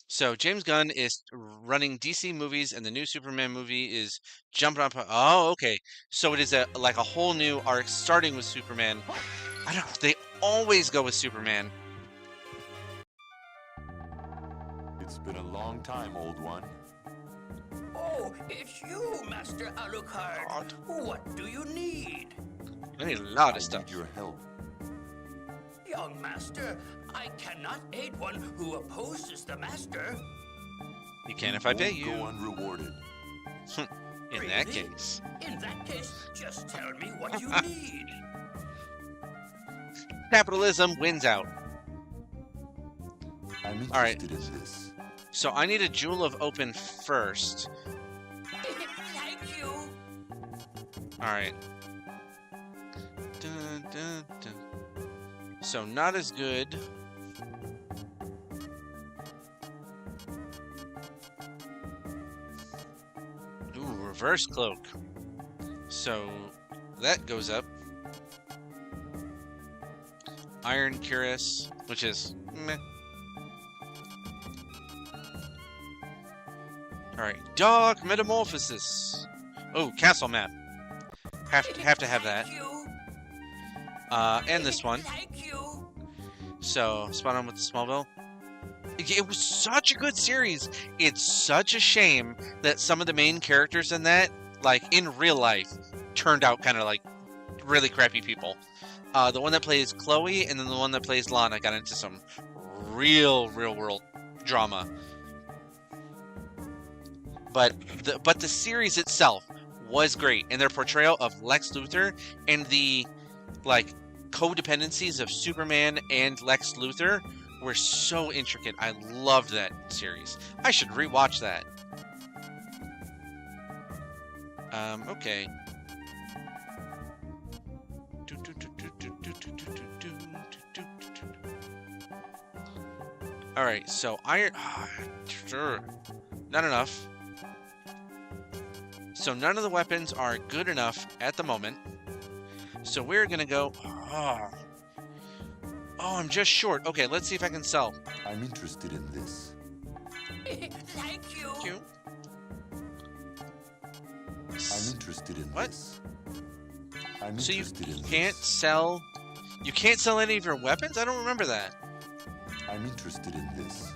So James Gunn is running DC movies, and the new Superman movie is jumping up. Oh, okay. So it is like a whole new arc, starting with Superman. I don't know. They always go with Superman. It's been a long time, old one. Oh, it's you, Master Alucard. God. What do you need? I need a lot of I stuff. need your help. Young Master, I cannot aid one who opposes the Master. You can if I pay Won't you. Go unrewarded. In that Really? case. In that case, just tell me what you need. Capitalism wins out. I'm interested All right. in this. So I need a Jewel of Open first. Thank you. All right. Dun, dun, dun. So not as good. Ooh, reverse cloak. So that goes up. Iron Cuirass, which is meh. Alright, Dark Metamorphosis. Oh, castle map. Have to have that. Thank you. And this one. Thank you. So, spot on with the Smallville. It was such a good series. It's such a shame that some of the main characters in that, like in real life, turned out kind of like really crappy people. The one that plays Chloe and then the one that plays Lana got into some real world drama. But the series itself was great, and their portrayal of Lex Luthor and the like codependencies of Superman and Lex Luthor were so intricate. I loved that series. I should rewatch that. Okay. All right, so iron. Sure, not enough. So none of the weapons are good enough at the moment. So we're gonna go. Oh, I'm just short. Okay, let's see if I can sell. I'm interested in this. Thank you. Thank you. I'm interested in What? this. I'm So you interested in can't this. sell... You can't sell any of your weapons? I don't remember that. I'm interested in this.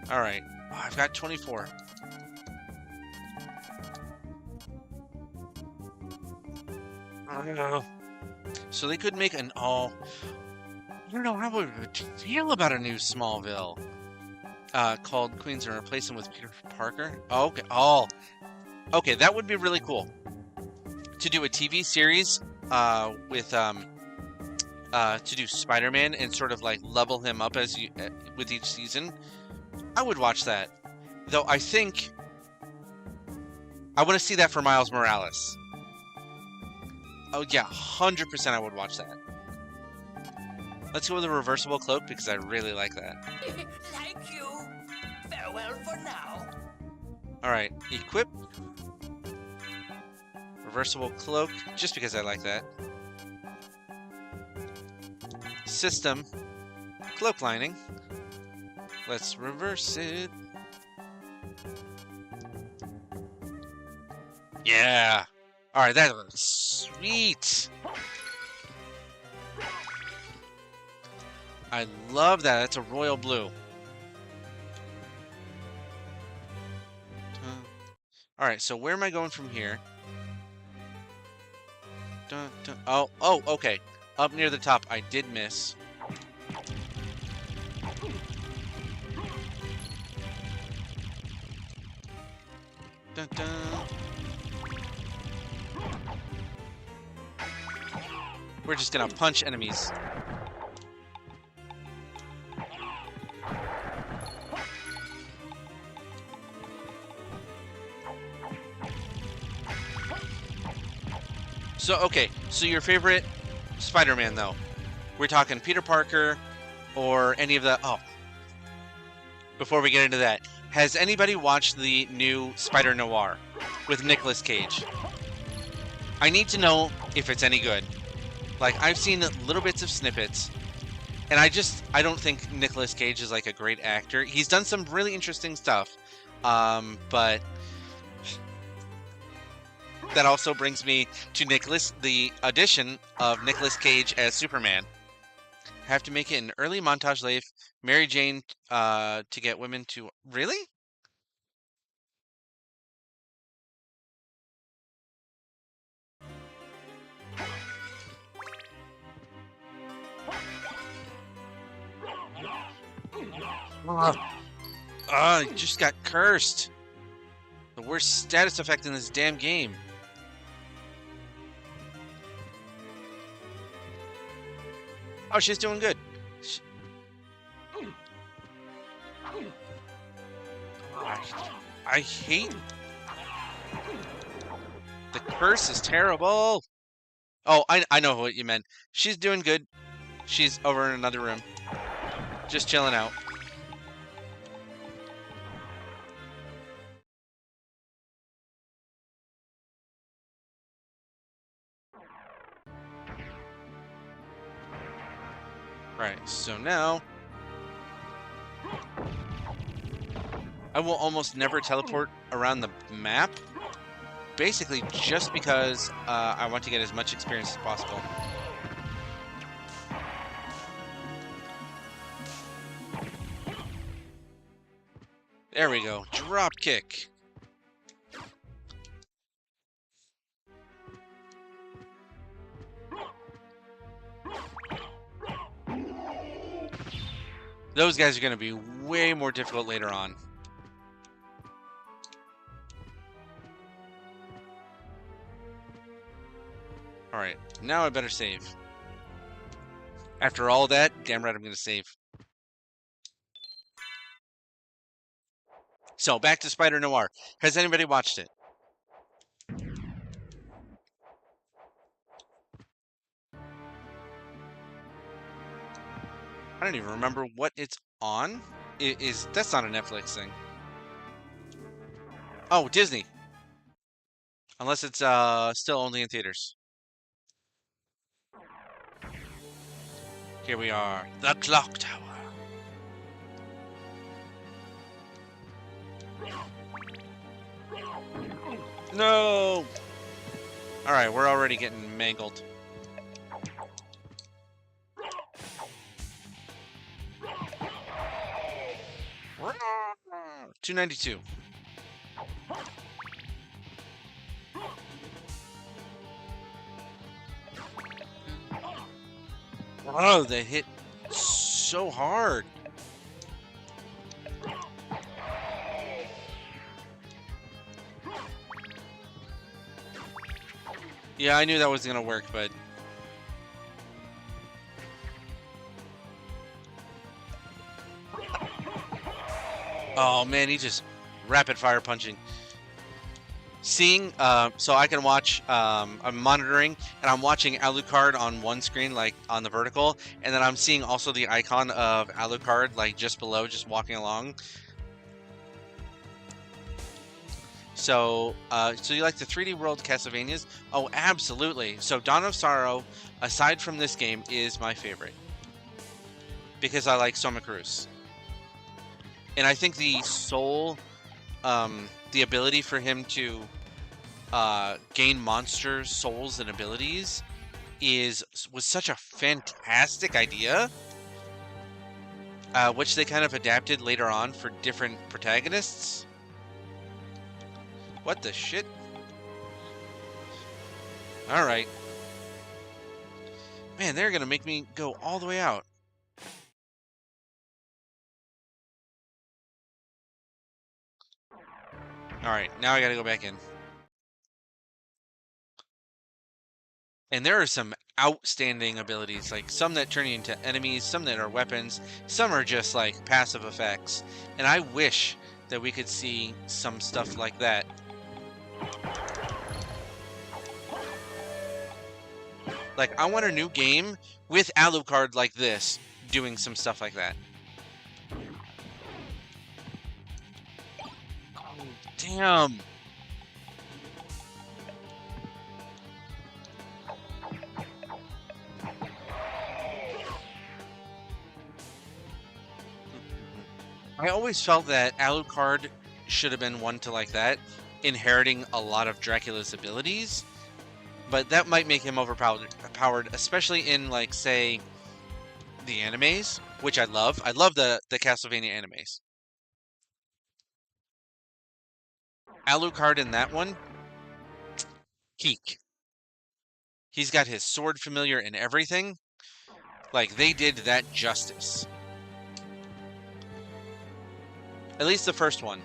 All right. Oh, I've got 24. So they could make an all... I don't know how I would feel about a new Smallville. Called Queens and replace him with Peter Parker. Oh, okay. Oh, okay. That would be really cool. To do a TV series with to do Spider-Man and sort of like level him up as you with each season. I would watch that. Though I think I want to see that for Miles Morales. Oh yeah, 100% I would watch that. Let's go with a reversible cloak because I really like that. Thank you. Farewell for now. All right, equip. Reversible cloak, just because I like that. System. Cloak lining. Let's reverse it. Yeah. All right, that was sweet. I love that. That's a royal blue. All right, so where am I going from here? Dun, dun. Oh, okay. Up near the top. I did miss. Dun, dun. We're just gonna punch enemies. So, okay, so your favorite Spider-Man, though? We're talking Peter Parker or any of the... Oh, before we get into that, has anybody watched the new Spider-Noir with Nicolas Cage? I need to know if it's any good. Like, I've seen little bits of snippets, and I don't think Nicolas Cage is, like, a great actor. He's done some really interesting stuff, but... That also brings me to the audition of Nicolas Cage as Superman. Have to make it an early montage life. Mary Jane to get women to... Really? I just got cursed. The worst status effect in this damn game. Oh, she's doing good. I hate... The curse is terrible. Oh, I know what you meant. She's doing good. She's over in another room. Just chilling out. Right, so now... I will almost never teleport around the map. Basically, just because I want to get as much experience as possible. There we go. Drop kick. Those guys are going to be way more difficult later on. Alright, now I better save. After all that, damn right I'm going to save. So, back to Spider-Noir. Has anybody watched it? I don't even remember what it's on. That's not a Netflix thing. Oh, Disney. Unless it's still only in theaters. Here we are, the clock tower. No! Alright, we're already getting mangled. $292. Oh, they hit so hard. Yeah, I knew that was gonna work, but oh man, he just rapid fire punching. Seeing, so I can watch, I'm monitoring, and I'm watching Alucard on one screen, like on the vertical, and then I'm seeing also the icon of Alucard, like just below, just walking along. So, so you like the 3D World Castlevanias? Oh, absolutely. So Dawn of Sorrow, aside from this game, is my favorite. Because I like Soma Cruz. And I think the soul, the ability for him to gain monster souls and abilities was such a fantastic idea, which they kind of adapted later on for different protagonists. What the shit? Alright. Man, they're gonna make me go all the way out. Alright, now I gotta go back in. And there are some outstanding abilities, like some that turn you into enemies, some that are weapons, some are just like passive effects. And I wish that we could see some stuff like that. Like, I want a new game with Alucard like this, doing some stuff like that. Oh, damn. I always felt that Alucard should have been one to like that, inheriting a lot of Dracula's abilities. But that might make him overpowered, especially in, like, say, the animes, which I love. I love the Castlevania animes. Alucard in that one, peak. He's got his sword familiar and everything. Like, they did that justice. At least the first one.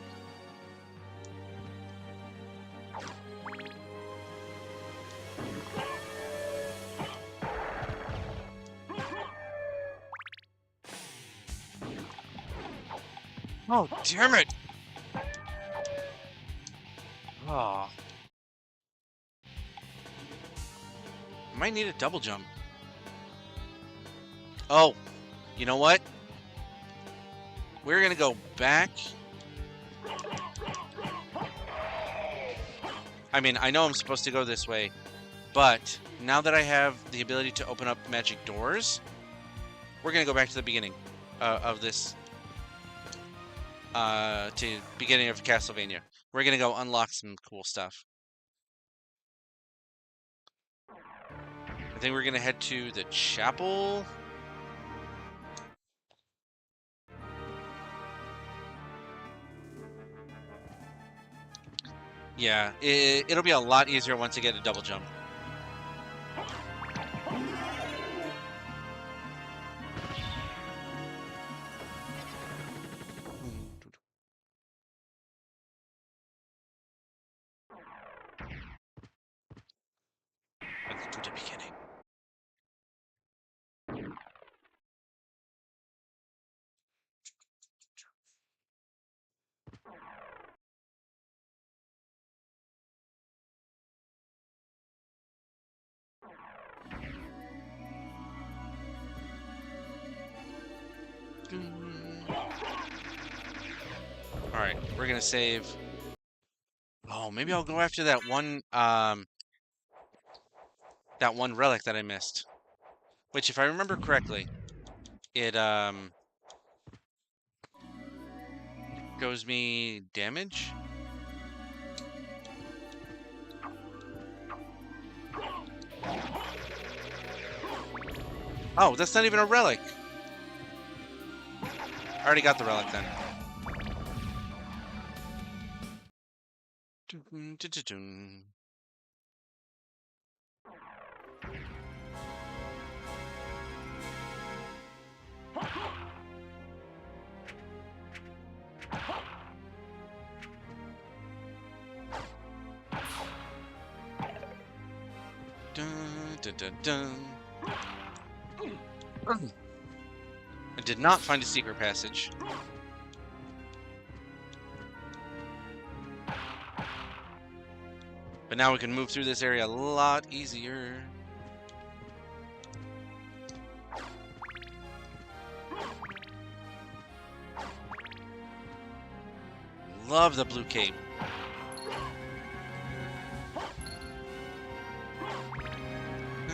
Oh, damn it! Oh. I might need a double jump. Oh, you know what? We're gonna go back. I mean, I know I'm supposed to go this way, but now that I have the ability to open up magic doors, we're gonna go back to the beginning of this, to beginning of Castlevania. We're gonna go unlock some cool stuff. I think we're gonna head to the chapel. Yeah, it'll be a lot easier once I get a double jump. Back to the beginning. Alright, we're gonna save. Oh, maybe I'll go after that one relic that I missed. Which, if I remember correctly, it goes me damage. Oh, that's not even a relic. I already got the relic then. Dun, dun, dun, dun. I did not find a secret passage. But now we can move through this area a lot easier. Love the blue cape.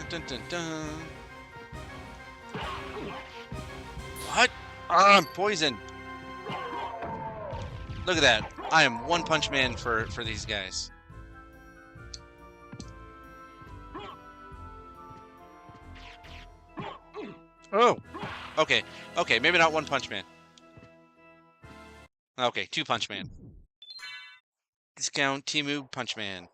Dun, dun, dun. What? I'm poisoned. Look at that. I am one punch man for these guys. Oh. Okay. Okay, maybe not one punch man. Okay, two punch man. Discount Timu punch man.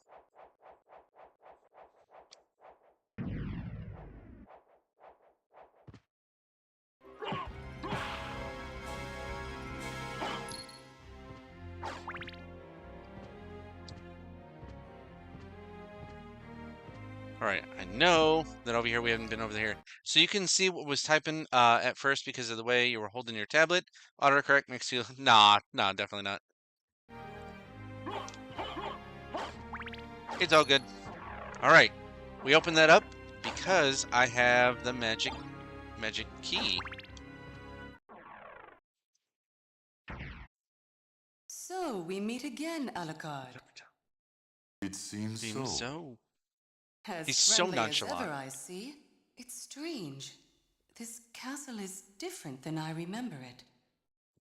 Alright, I know that over here we haven't been over here. So you can see what was typing at first because of the way you were holding your tablet. Autocorrect makes you... Nah, definitely not. It's all good. Alright, we open that up because I have the magic key. So, we meet again, Alucard. It seems so. As He's so friendly as nonchalant. ever, I see. It's strange. This castle is different than I remember it.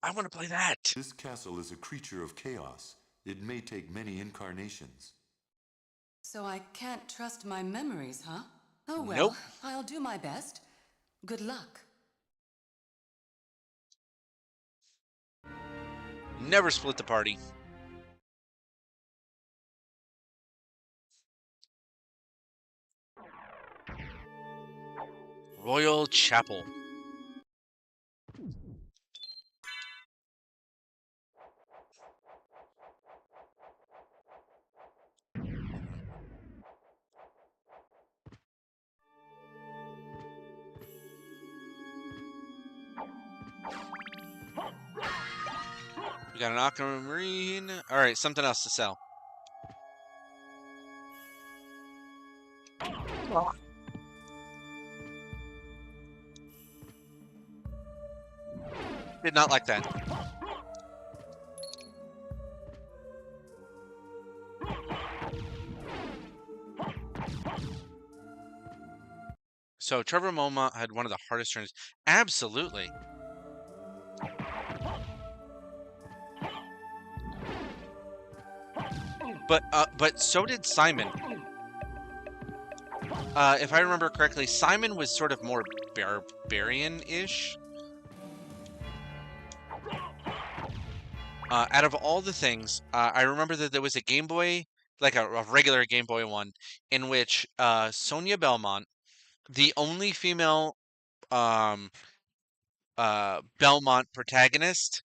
I want to play that. This castle is a creature of chaos. It may take many incarnations. So I can't trust my memories, huh? Oh well, Nope. I'll do my best. Good luck. Never split the party. Royal Chapel. We got an aquamarine. All right, something else to sell. Did not like that. So Trevor Moma had one of the hardest turns. Absolutely. But so did Simon. If I remember correctly, Simon was sort of more barbarian-ish. Out of all the things, I remember that there was a Game Boy, like a regular Game Boy one, in which Sonia Belmont, the only female Belmont protagonist,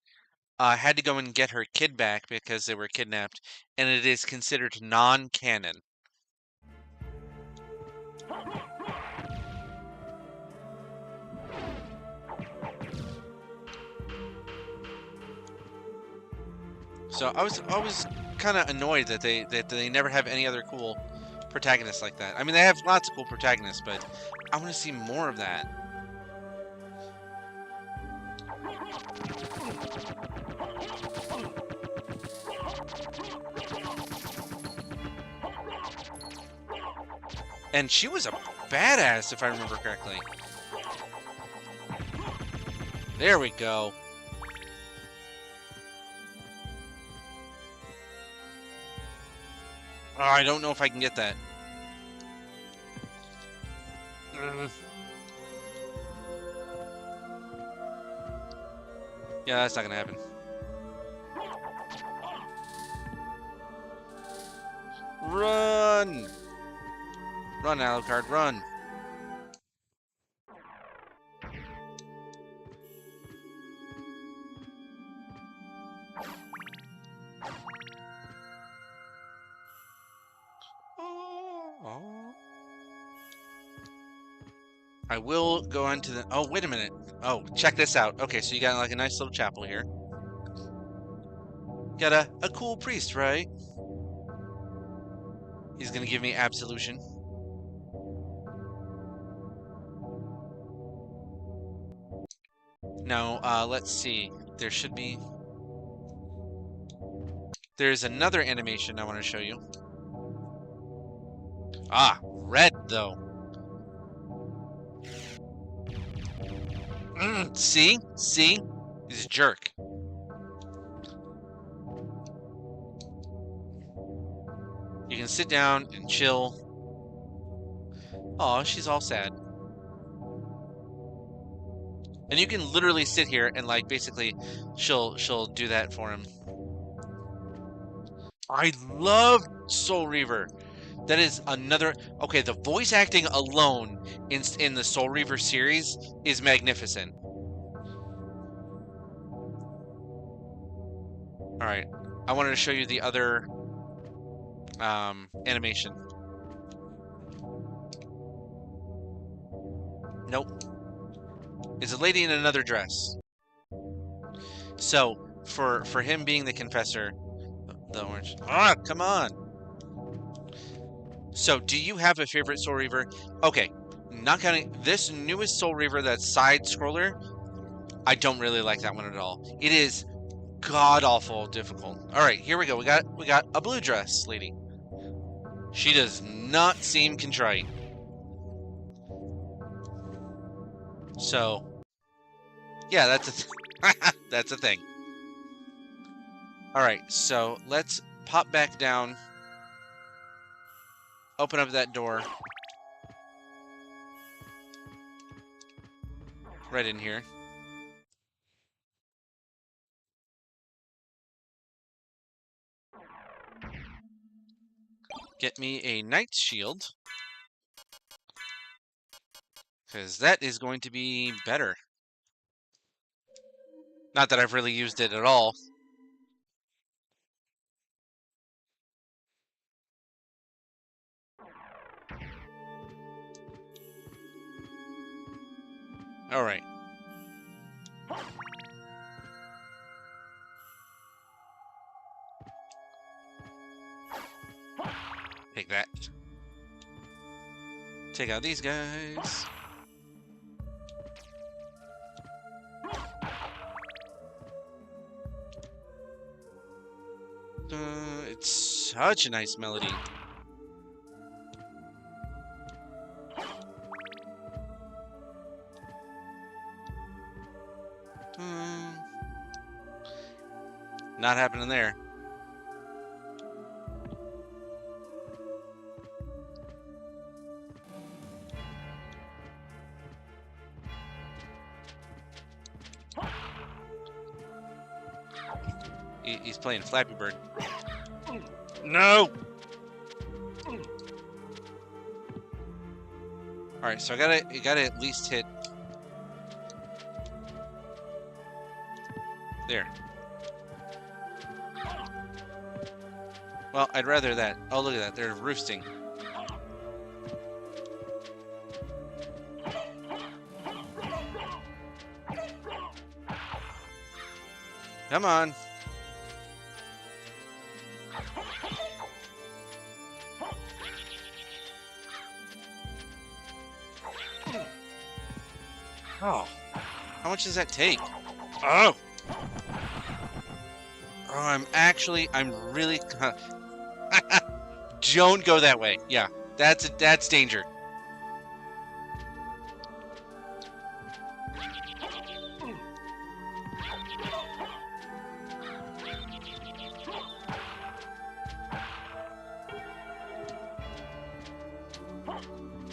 had to go and get her kid back because they were kidnapped, and it is considered non-canon. So I was kind of annoyed that they never have any other cool protagonists like that. I mean, they have lots of cool protagonists, but I want to see more of that. And she was a badass, if I remember correctly. There we go. Oh, I don't know if I can get that. Yeah, that's not gonna happen. Run! Run, Alucard, run! I will go on to the... Oh, wait a minute. Oh, check this out. Okay, so you got like a nice little chapel here. Got a cool priest, right? He's gonna give me absolution. Now, let's see. There should be... There's another animation I want to show you. Ah, red, though. See? See? He's a jerk. You can sit down and chill. Aw, she's all sad. And you can literally sit here and like basically she'll do that for him. I love Soul Reaver. That is another... Okay, the voice acting alone in the Soul Reaver series is magnificent. Alright, I wanted to show you the other animation. Nope. It's a lady in another dress. So, for him being the confessor... The orange... Ah, come on! So, do you have a favorite Soul Reaver? Okay, not counting this newest Soul Reaver that's side-scroller, I don't really like that one at all. It is god-awful difficult. Alright, here we go. We got a blue dress lady. She does not seem contrite. So, yeah, that's a thing. Alright, so let's pop back down. Open up that door. Right in here. Get me a knight's shield. Because that is going to be better. Not that I've really used it at all. Alright. Take that. Take out these guys. It's such a nice melody. Not happening there. He's playing Flappy Bird. No! Alright, so you gotta at least hit... There. Well, I'd rather that. Oh, look at that. They're roosting. Come on. Oh. How much does that take? Oh! Oh, I'm really... Don't go that way. Yeah, that's danger.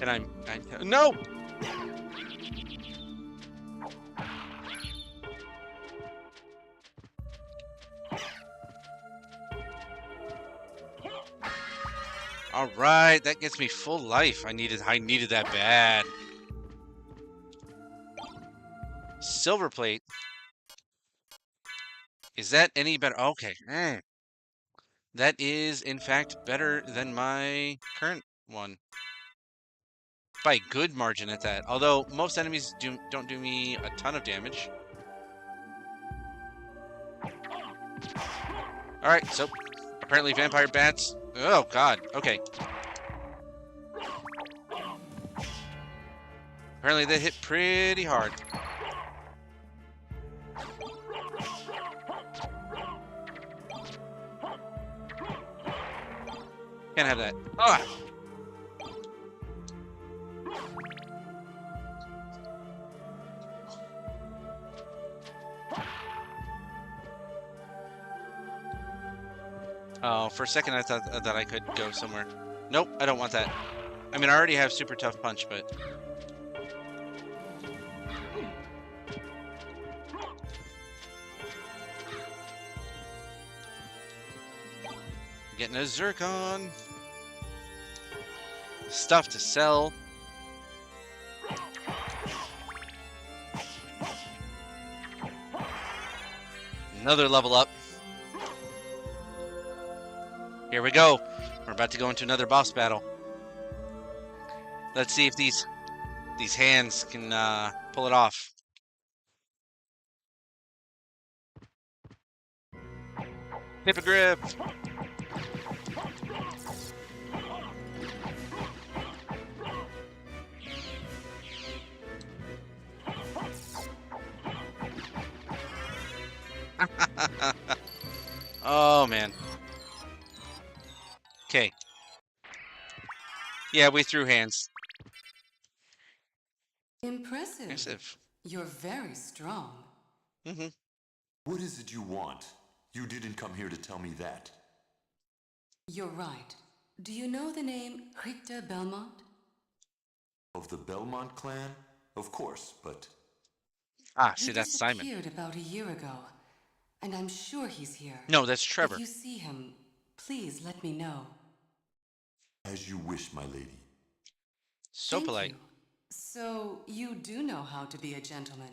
And no! All right, that gets me full life. I needed that bad. Silver plate. Is that any better? Okay. That is, in fact, better than my current one. By a good margin at that. Although most enemies don't do me a ton of damage. Alright, so apparently vampire bats. Oh, God. Okay. Apparently they hit pretty hard. Can't have that. Ah! Oh, for a second I thought that I could go somewhere. Nope, I don't want that. I mean, I already have super tough punch, but... Getting a zircon. Stuff to sell. Another level up. Here we go. We're about to go into another boss battle. Let's see if these hands can pull it off. Hippogriff. Oh, man. Okay. Yeah, we threw hands. Impressive. Impressive. You're very strong. Mm-hmm. What is it you want? You didn't come here to tell me that. You're right. Do you know the name Richter Belmont? Of the Belmont clan? Of course, but... Ah, see, that's Simon. He disappeared about a year ago, and I'm sure he's here. No, that's Trevor. If you see him, please let me know. As you wish, my lady. So Thank polite. you. So, you do know how to be a gentleman.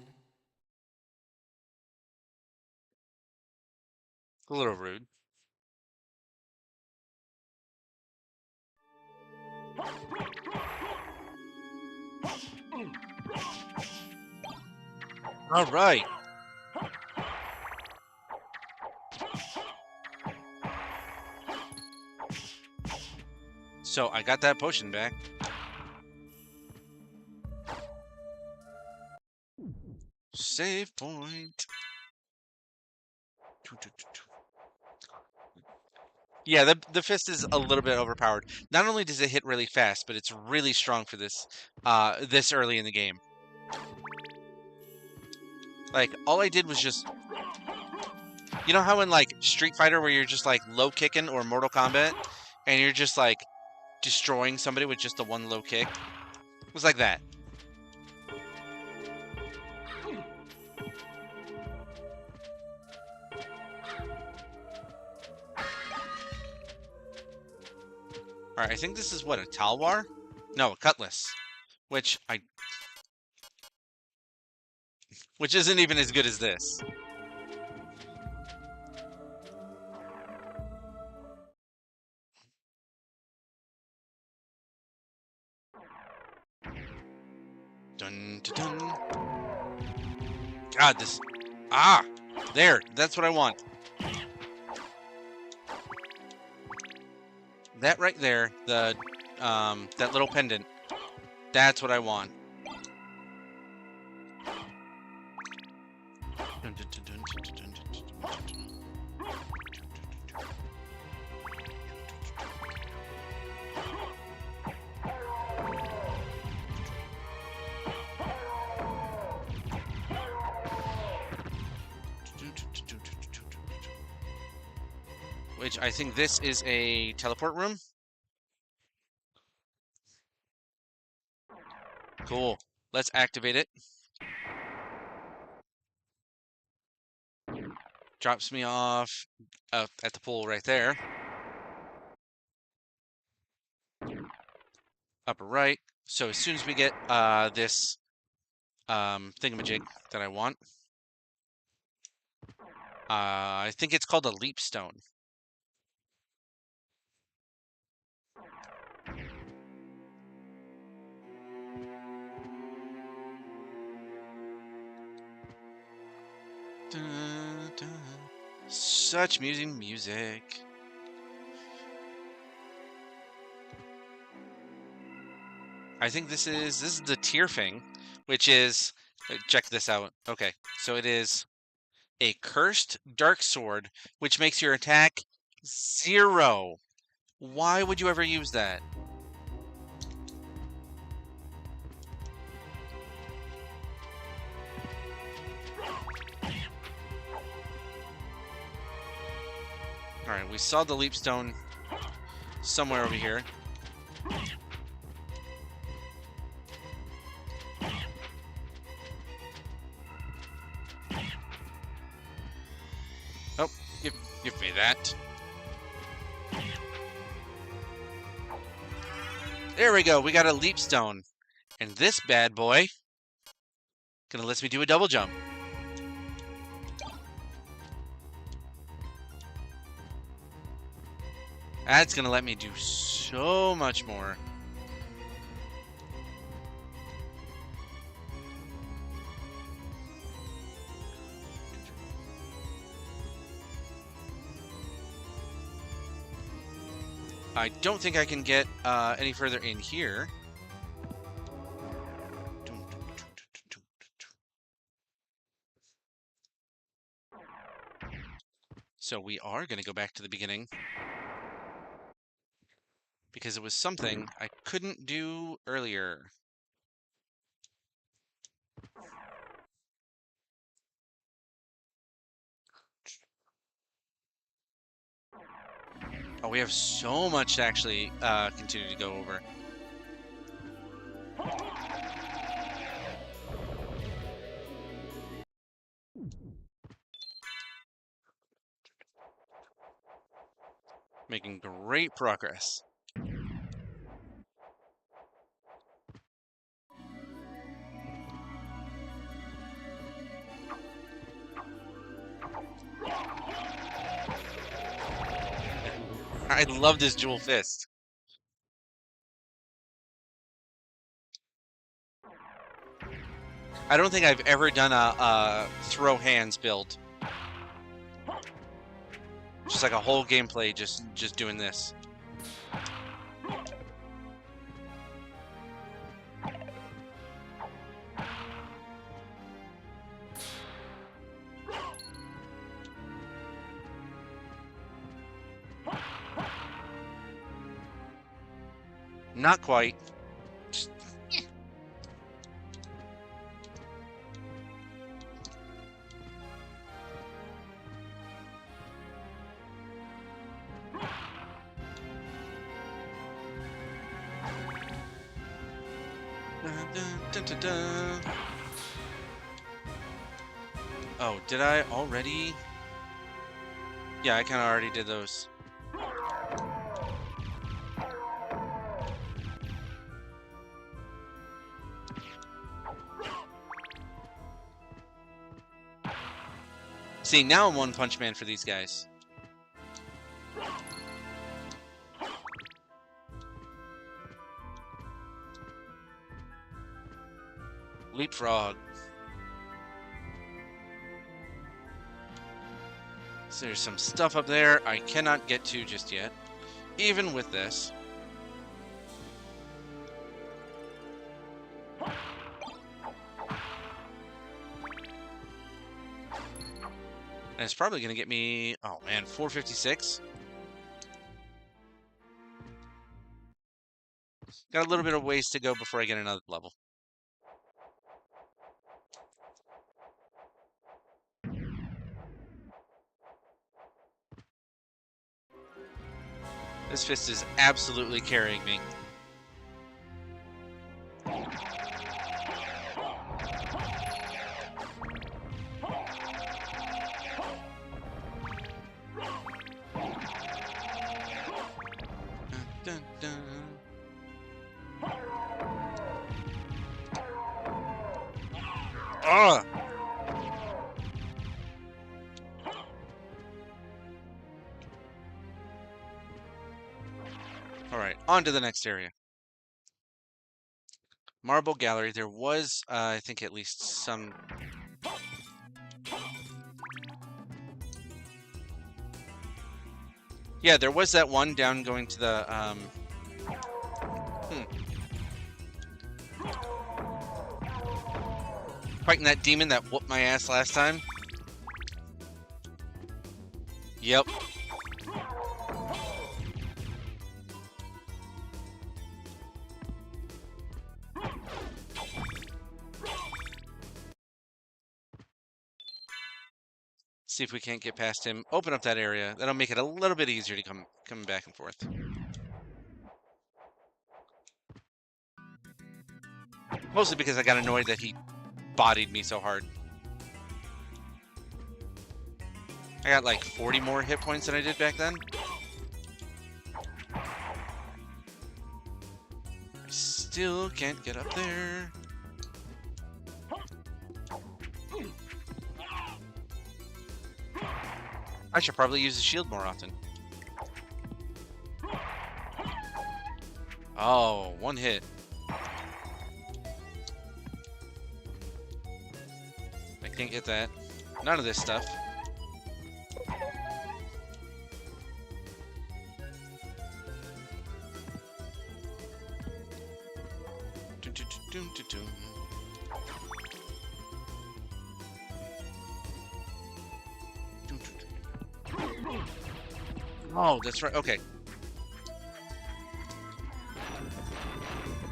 A little rude. All right. So I got that potion back. Save point. Yeah, the fist is a little bit overpowered. Not only does it hit really fast, but it's really strong for this this early in the game. Like, all I did was just... You know how in, like, Street Fighter where you're just, like, low kicking, or Mortal Kombat, and you're just, like, destroying somebody with just the one low kick? It was like that. Alright, I think this is what, a Talwar? No, a Cutlass. Which isn't even as good as this. Dun, dun, dun. God, this... Ah! There! That's what I want. That right there, the, that little pendant. That's what I want. Dun, dun, dun, dun, dun, dun, dun, dun, dun. Which I think this is a teleport room. Cool. Let's activate it. Drops me off at the pool right there. Upper right. So as soon as we get this thingamajig that I want, I think it's called a leap stone. Dun, dun. Such music. I think this is the tier thing, which is check this out. Okay, so it is a cursed dark sword, which makes your attack 0. Why would you ever use that? All right, we saw the leap stone somewhere over here. Oh, give me that. There we go. We got a leap stone. And this bad boy gonna let me do a double jump. That's gonna let me do so much more. I don't think I can get any further in here. So we are going to go back to the beginning. Because it was something I couldn't do earlier. Oh, we have so much to actually continue to go over. Making great progress. I love this dual fist. I don't think I've ever done a throw hands build. Just like a whole gameplay just doing this. Not quite. Dun, dun, dun. Oh, did I already? Yeah, I kind of already did those. See, now I'm One Punch Man for these guys. Leapfrog. So there's some stuff up there I cannot get to just yet, even with this. And it's probably going to get me, oh man, 456. Got a little bit of ways to go before I get another level. This fist is absolutely carrying me. dun, dun. Ugh! Alright, on to the next area. Marble Gallery. There was, I think, at least some... Yeah, there was that one down going to the, fighting that demon that whooped my ass last time. Yep. See if we can't get past him. Open up that area. That'll make it a little bit easier to come back and forth. Mostly because I got annoyed that he bodied me so hard. I got like 40 more hit points than I did back then. I still can't get up there. I should probably use the shield more often. Oh, one hit. I can't get that. None of this stuff. Oh, that's right. Okay.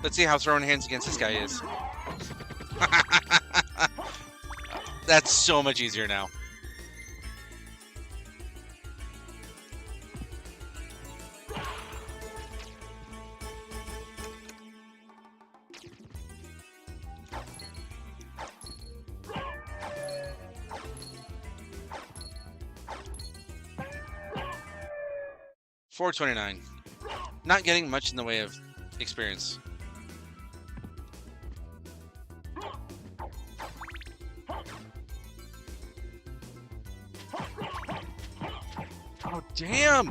Let's see how throwing hands against this guy is. That's so much easier now. $429. Not getting much in the way of experience. Oh, damn!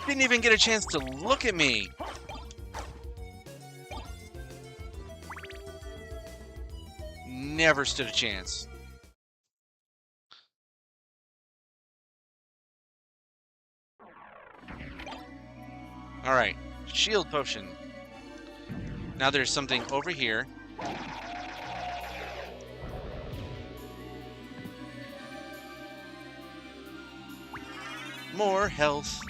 Didn't even get a chance to look at me. Never stood a chance. Alright, shield potion. Now there's something over here. More health.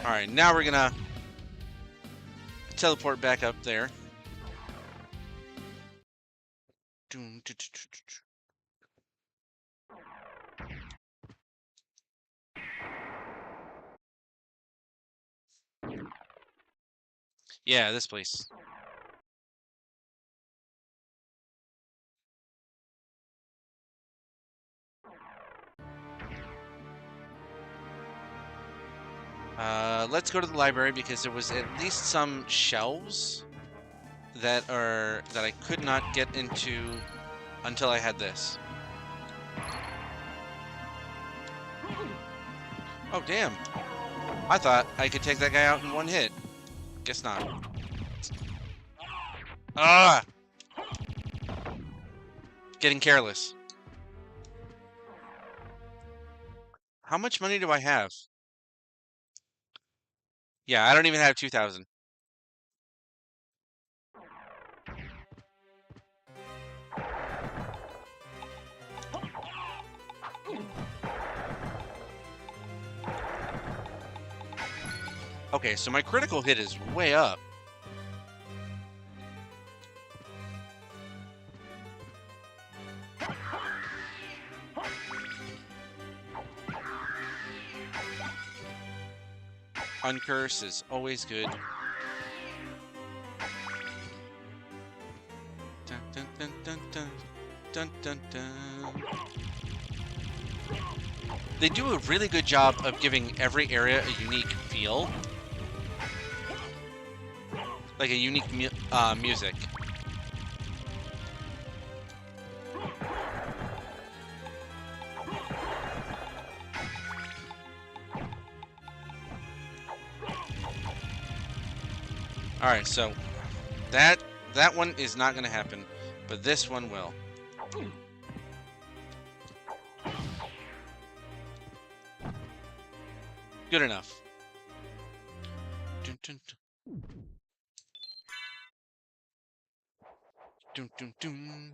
Alright, now we're gonna teleport back up there. Yeah, this place. Let's go to the library because there was at least some shelves that I could not get into until I had this. Oh, damn. I thought I could take that guy out in one hit. Guess not. Ah! Getting careless. How much money do I have? Yeah, I don't even have 2,000. Okay, so my critical hit is way up. Uncurse is always good. Dun, dun, dun, dun, dun. Dun, dun, dun. They do a really good job of giving every area a unique feel. Like a unique music. Alright, so that one is not going to happen, but this one will. Good enough. Dun, dun, dun. Dun, dun, dun.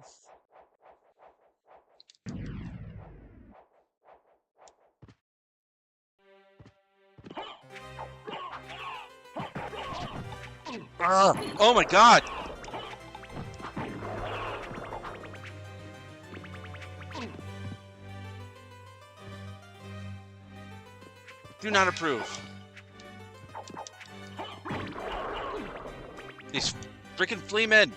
Oh my god! Do not approve. These freaking flea men!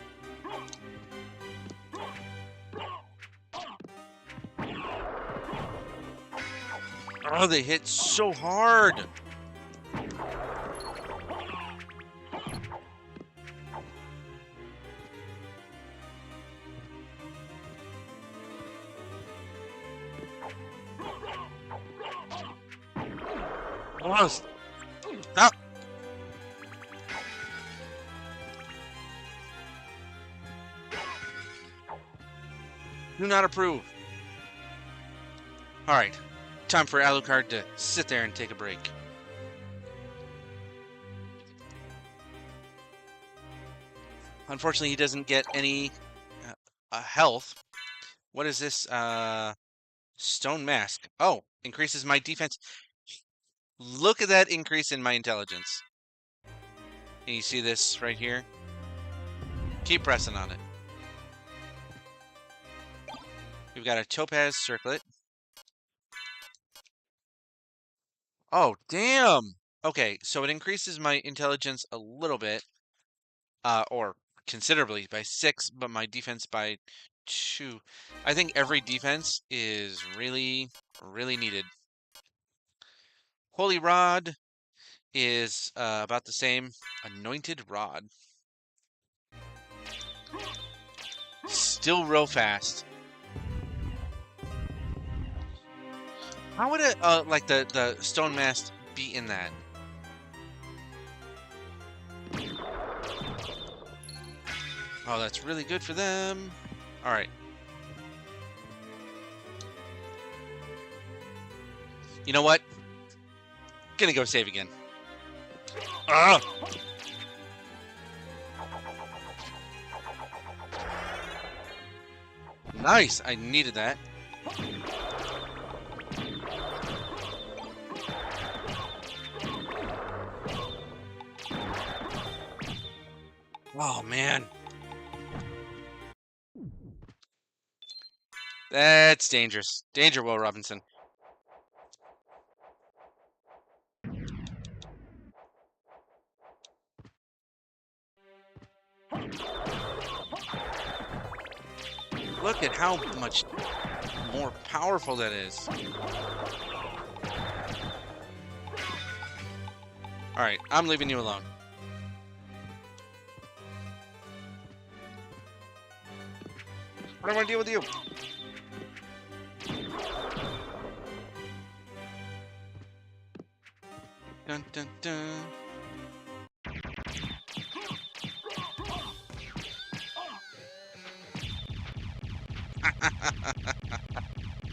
Oh, they hit so hard! Oh, stop! Do not approve. Alright, time for Alucard to sit there and take a break. Unfortunately, he doesn't get any health. What is this? Stone Mask. Oh, increases my defense. Look at that increase in my intelligence. And you see this right here? Keep pressing on it. We've got a Topaz Circlet. Oh, damn! Okay, so it increases my intelligence a little bit. Or considerably by 6, but my defense by 2. I think every defense is really, really needed. Holy Rod is about the same. Anointed Rod. Still real fast. How would it, like the Stone Mask be in that? Oh, that's really good for them. All right. You know what? Gonna go save again. Ugh! Nice! I needed that. Oh, man. That's dangerous. Danger, Will Robinson. Look at how much more powerful that is. Alright, I'm leaving you alone. I don't want to deal with you. Dun, dun, dun.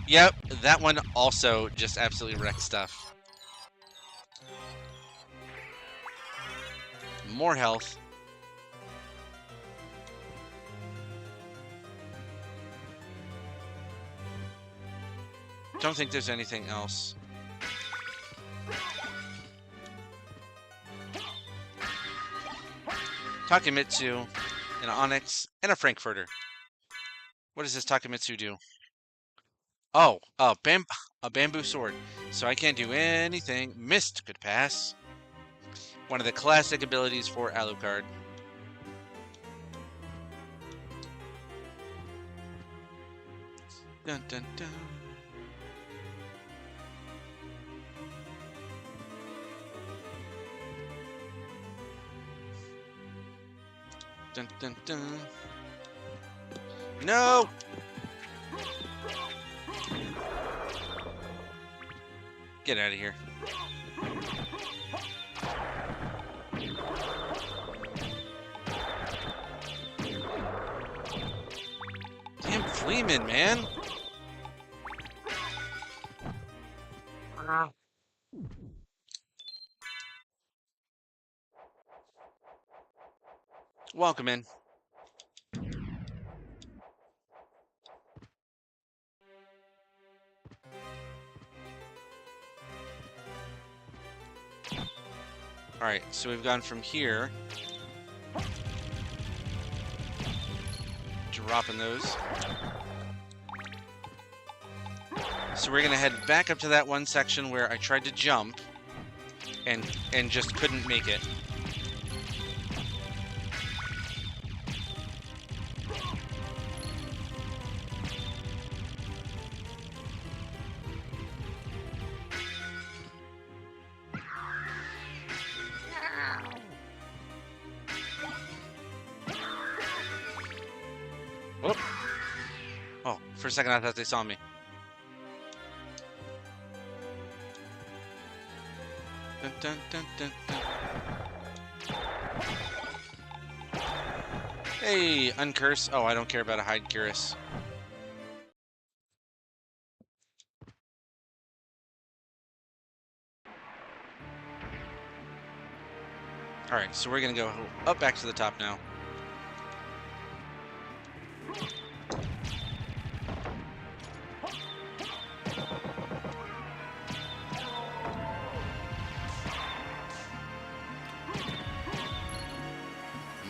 Yep, that one also just absolutely wrecked stuff. More health. Don't think there's anything else. Takemitsu, an Onyx, and a Frankfurter. What does this Takemitsu do? Oh, a bamboo sword. So I can't do anything. Mist could pass. One of the classic abilities for Alucard. Dun, dun, dun. Dun, dun, dun. No! Get out of here. Damn Fleeman, man. Welcome in. Alright, so we've gone from here. Dropping those. So we're gonna head back up to that one section where I tried to jump and just couldn't make it. Whoop. Oh, for a second I thought they saw me. Dun, dun, dun, dun, dun. Hey, uncurse. Oh, I don't care about a hide curse. Alright, so we're gonna go up back to the top now.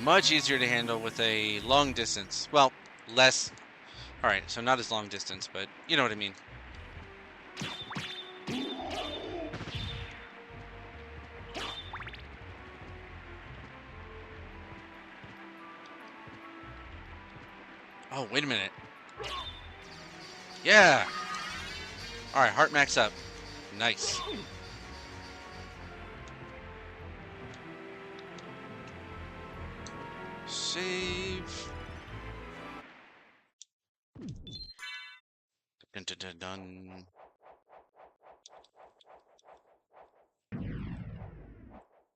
Much easier to handle with a long distance. Well, less. Alright, so not as long distance, but you know what I mean. Oh, wait a minute. Yeah! Alright, heart max up. Nice. Save. Dun, dun, dun, dun.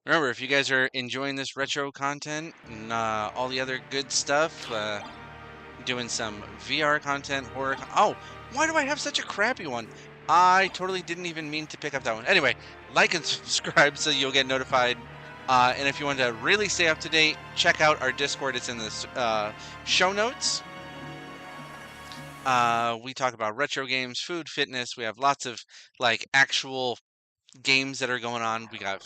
Remember, if you guys are enjoying this retro content and all the other good stuff, doing some VR content, horror. Oh, why do I have such a crappy one? I totally didn't even mean to pick up that one. Anyway, like and subscribe so you'll get notified. And if you want to really stay up to date, check out our Discord. It's in the show notes. We talk about retro games, food, fitness. We have lots of like actual games that are going on. We got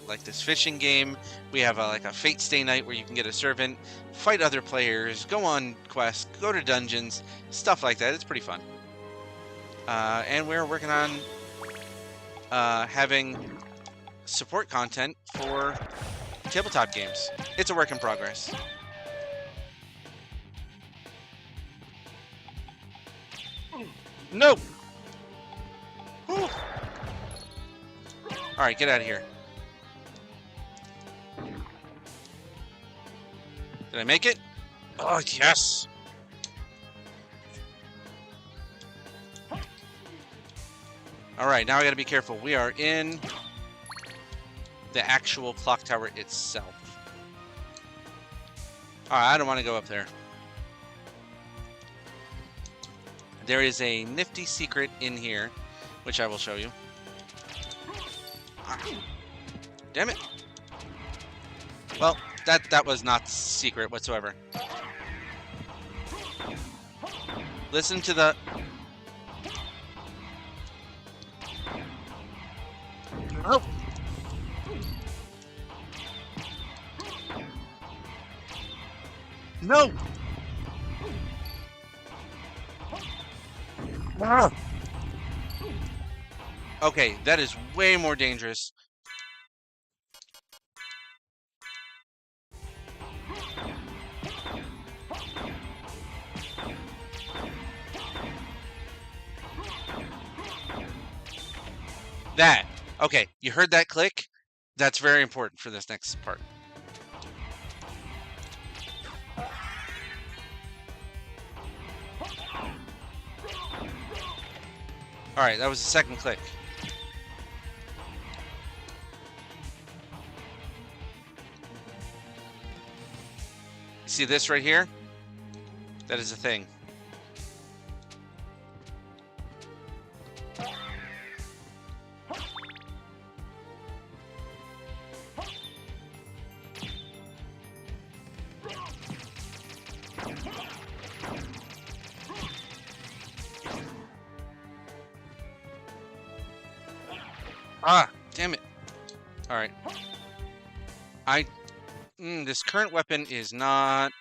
like this fishing game. We have like a Fate Stay night where you can get a servant, fight other players, go on quests, go to dungeons, stuff like that. It's pretty fun. And we're working on having support content for tabletop games. It's a work in progress. No! Whew. Alright, get out of here. Did I make it? Oh, yes! Alright, now I gotta be careful. We are in the actual clock tower itself. Alright, I don't want to go up there. There is a nifty secret in here, which I will show you. Damn it. Well, that was not secret whatsoever. Listen to the... Oh. No. Ah. Okay, that is way more dangerous. That. Okay, you heard that click? That's very important for this next part. Alright, that was the second click. See this right here? That is a thing. Ah, damn it. Alright. This current weapon is not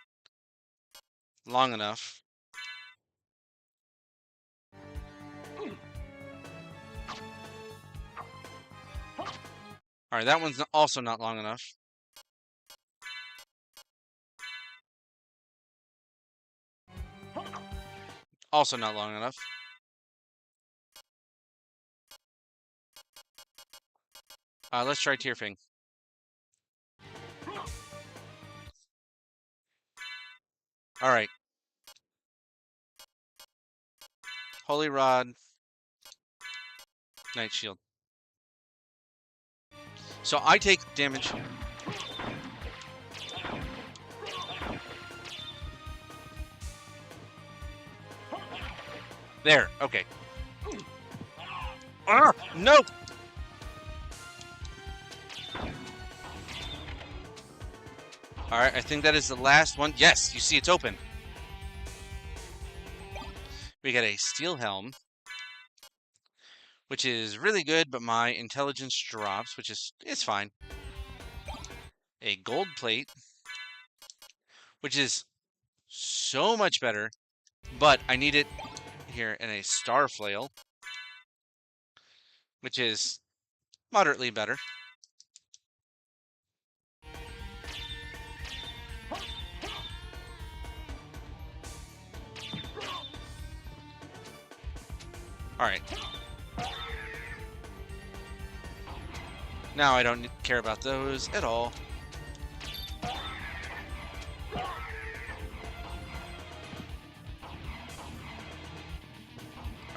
long enough. Alright, that one's also not long enough. Also not long enough. Let's try Tearfing. Alright. Holy Rod. Night Shield. So I take damage. There, okay. Ah, no! Alright, I think that is the last one. Yes, you see it's open. We got a steel helm, which is really good, but my intelligence drops, which is, it's fine. A gold plate, which is so much better, but I need it here, and a star flail, which is moderately better. Alright. Now I don't care about those at all.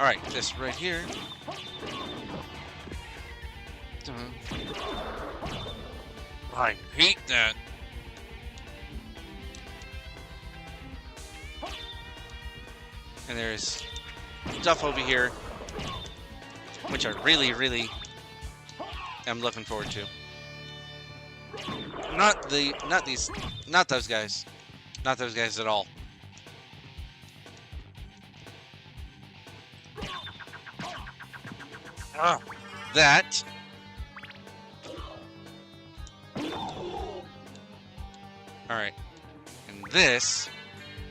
Alright, this right here. I hate that. And there's stuff over here, which I really, really am looking forward to. Not those guys. Not those guys at all. Ah, that. Alright. And this.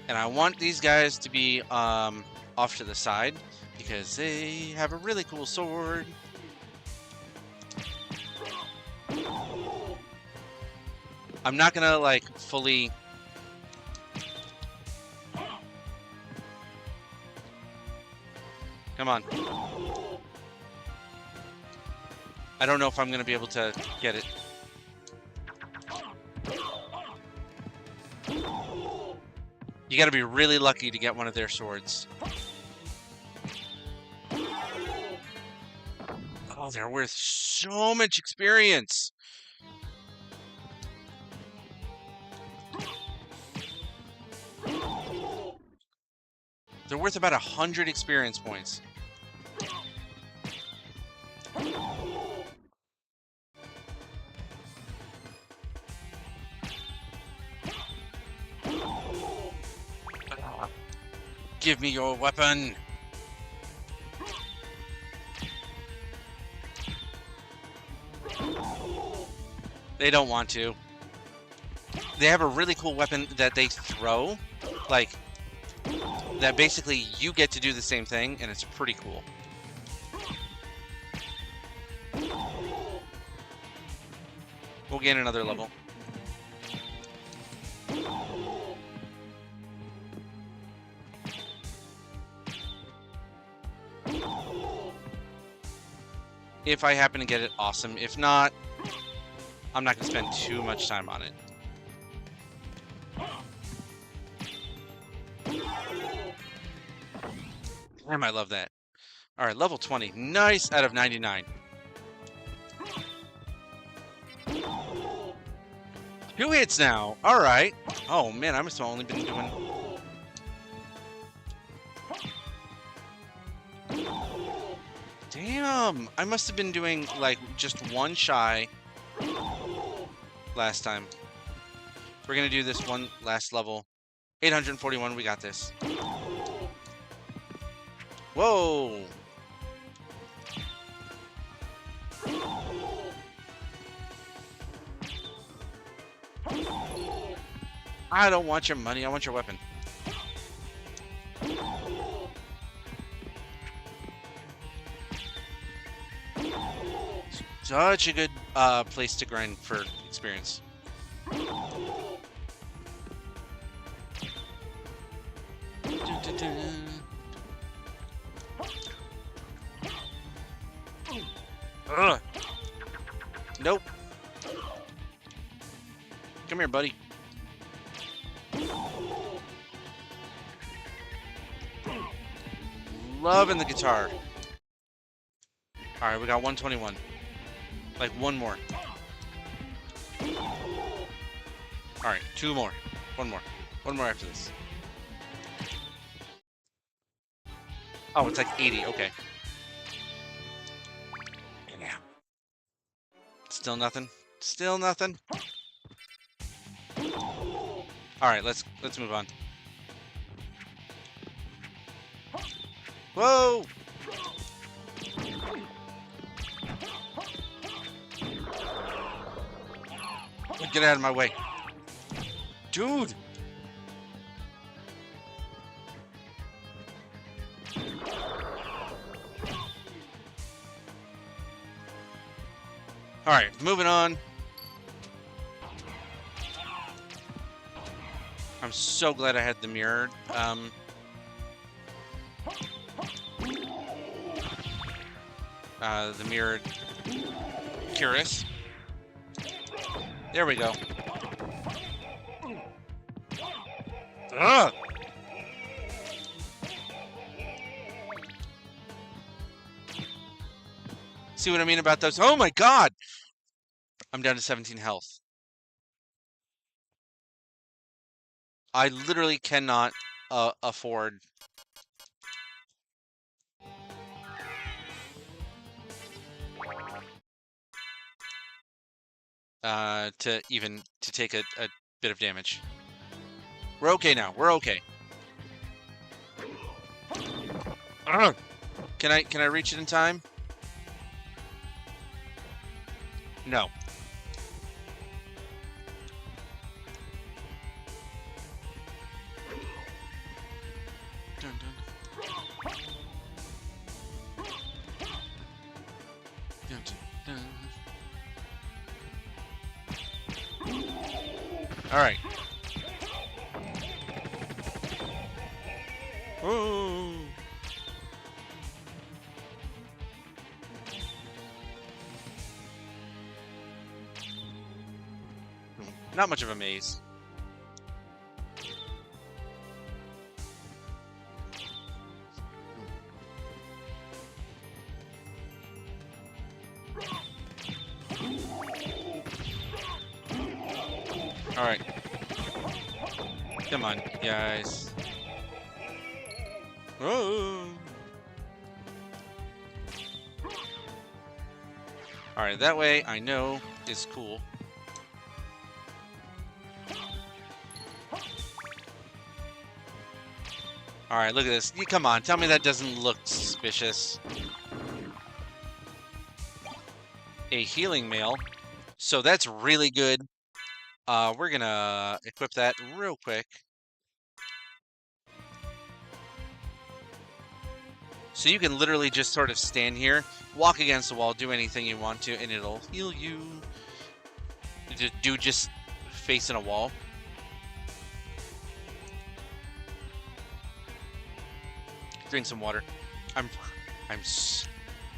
And I want these guys to be off to the side because they have a really cool sword. I'm not gonna like fully come on. I don't know if I'm gonna be able to get it. You gotta be really lucky to get one of their swords. Oh, they're worth so much experience. They're worth about 100 experience points. Give me your weapon. They don't want to. They have a really cool weapon that they throw, like, that basically you get to do the same thing, and it's pretty cool. We'll gain another level. If I happen to get it, awesome. If not, I'm not going to spend too much time on it. Damn, I love that. All right, level 20. Nice out of 99. 2 hits now. All right. Oh, man, I must have only been doing... Damn, I must have been doing, like, just one shy last time. We're going to do this one last level. 841, we got this. Whoa! I don't want your money, I want your weapon. Such a good place to grind for experience. Ugh. Nope. Come here, buddy. Loving the guitar. Alright, we got 121. Like, one more. Alright, 2 more. One more. One more after this. Oh, it's like 80. Okay. Yeah. Still nothing? Still nothing? Alright, let's move on. Whoa! Get out of my way. Dude! Alright, moving on. I'm so glad I had the mirror. The mirrored Curious. There we go. Ugh! See what I mean about those? Oh my god! I'm down to 17 health. I literally cannot afford to take a bit of damage. We're okay now. We're okay. Ugh. Can I reach it in time? No. Dun, dun. Dun, dun, dun. All right. Ooh. Not much of a maze. All right. Come on, guys. Oh. All right, that way I know is cool. All right, look at this. Come on, tell me that doesn't look suspicious. A healing mail. So that's really good. We're gonna equip that real quick. So you can literally just sort of stand here, walk against the wall, do anything you want to, and it'll heal you. Dude just facing a wall. Drink some water.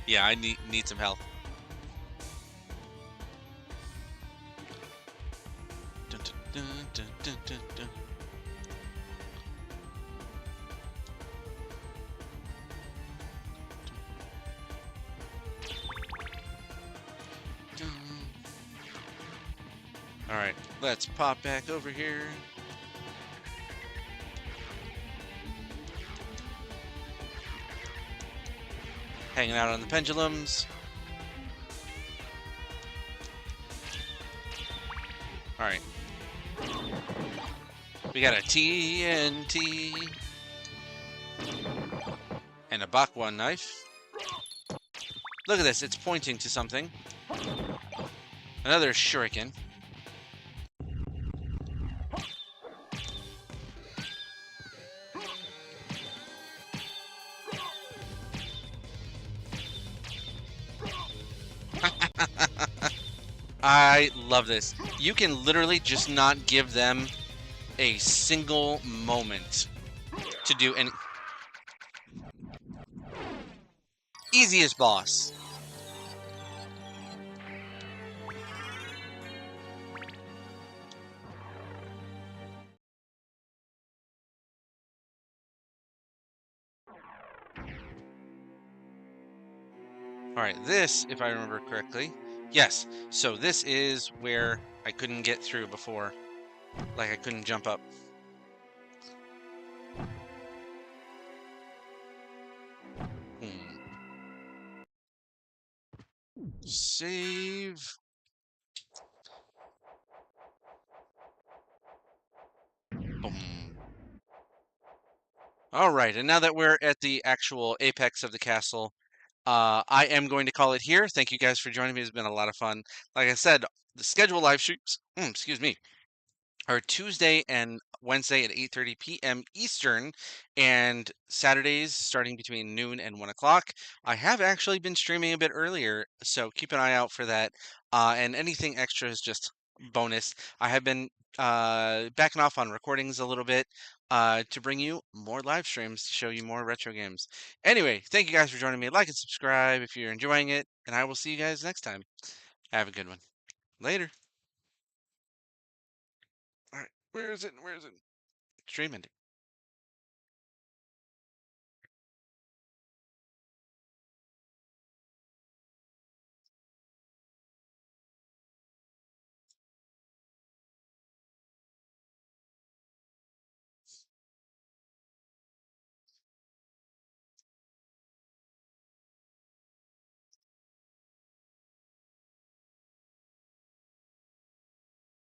Yeah, I need some health. All right, let's pop back over here. Hanging out on the pendulums. All right. We got a TNT and a Bakwan knife. Look at this, it's pointing to something. Another shuriken. I love this. You can literally just not give them a single moment to do any. Easiest boss. Alright, this, if I remember correctly, yes, so this is where I couldn't get through before. Like, I couldn't jump up. Save. Boom. Alright, and now that we're at the actual apex of the castle, I am going to call it here. Thank you guys for joining me. It's been a lot of fun. Like I said, the schedule live streams, excuse me, are Tuesday and Wednesday at 8:30 p.m. Eastern, and Saturdays starting between noon and 1 o'clock. I have actually been streaming a bit earlier, so keep an eye out for that. And anything extra is just bonus. I have been backing off on recordings a little bit to bring you more live streams to show you more retro games. Anyway, thank you guys for joining me. Like and subscribe if you're enjoying it, and I will see you guys next time. Have a good one. Later. All right, where is it? Where is it? Stream ending.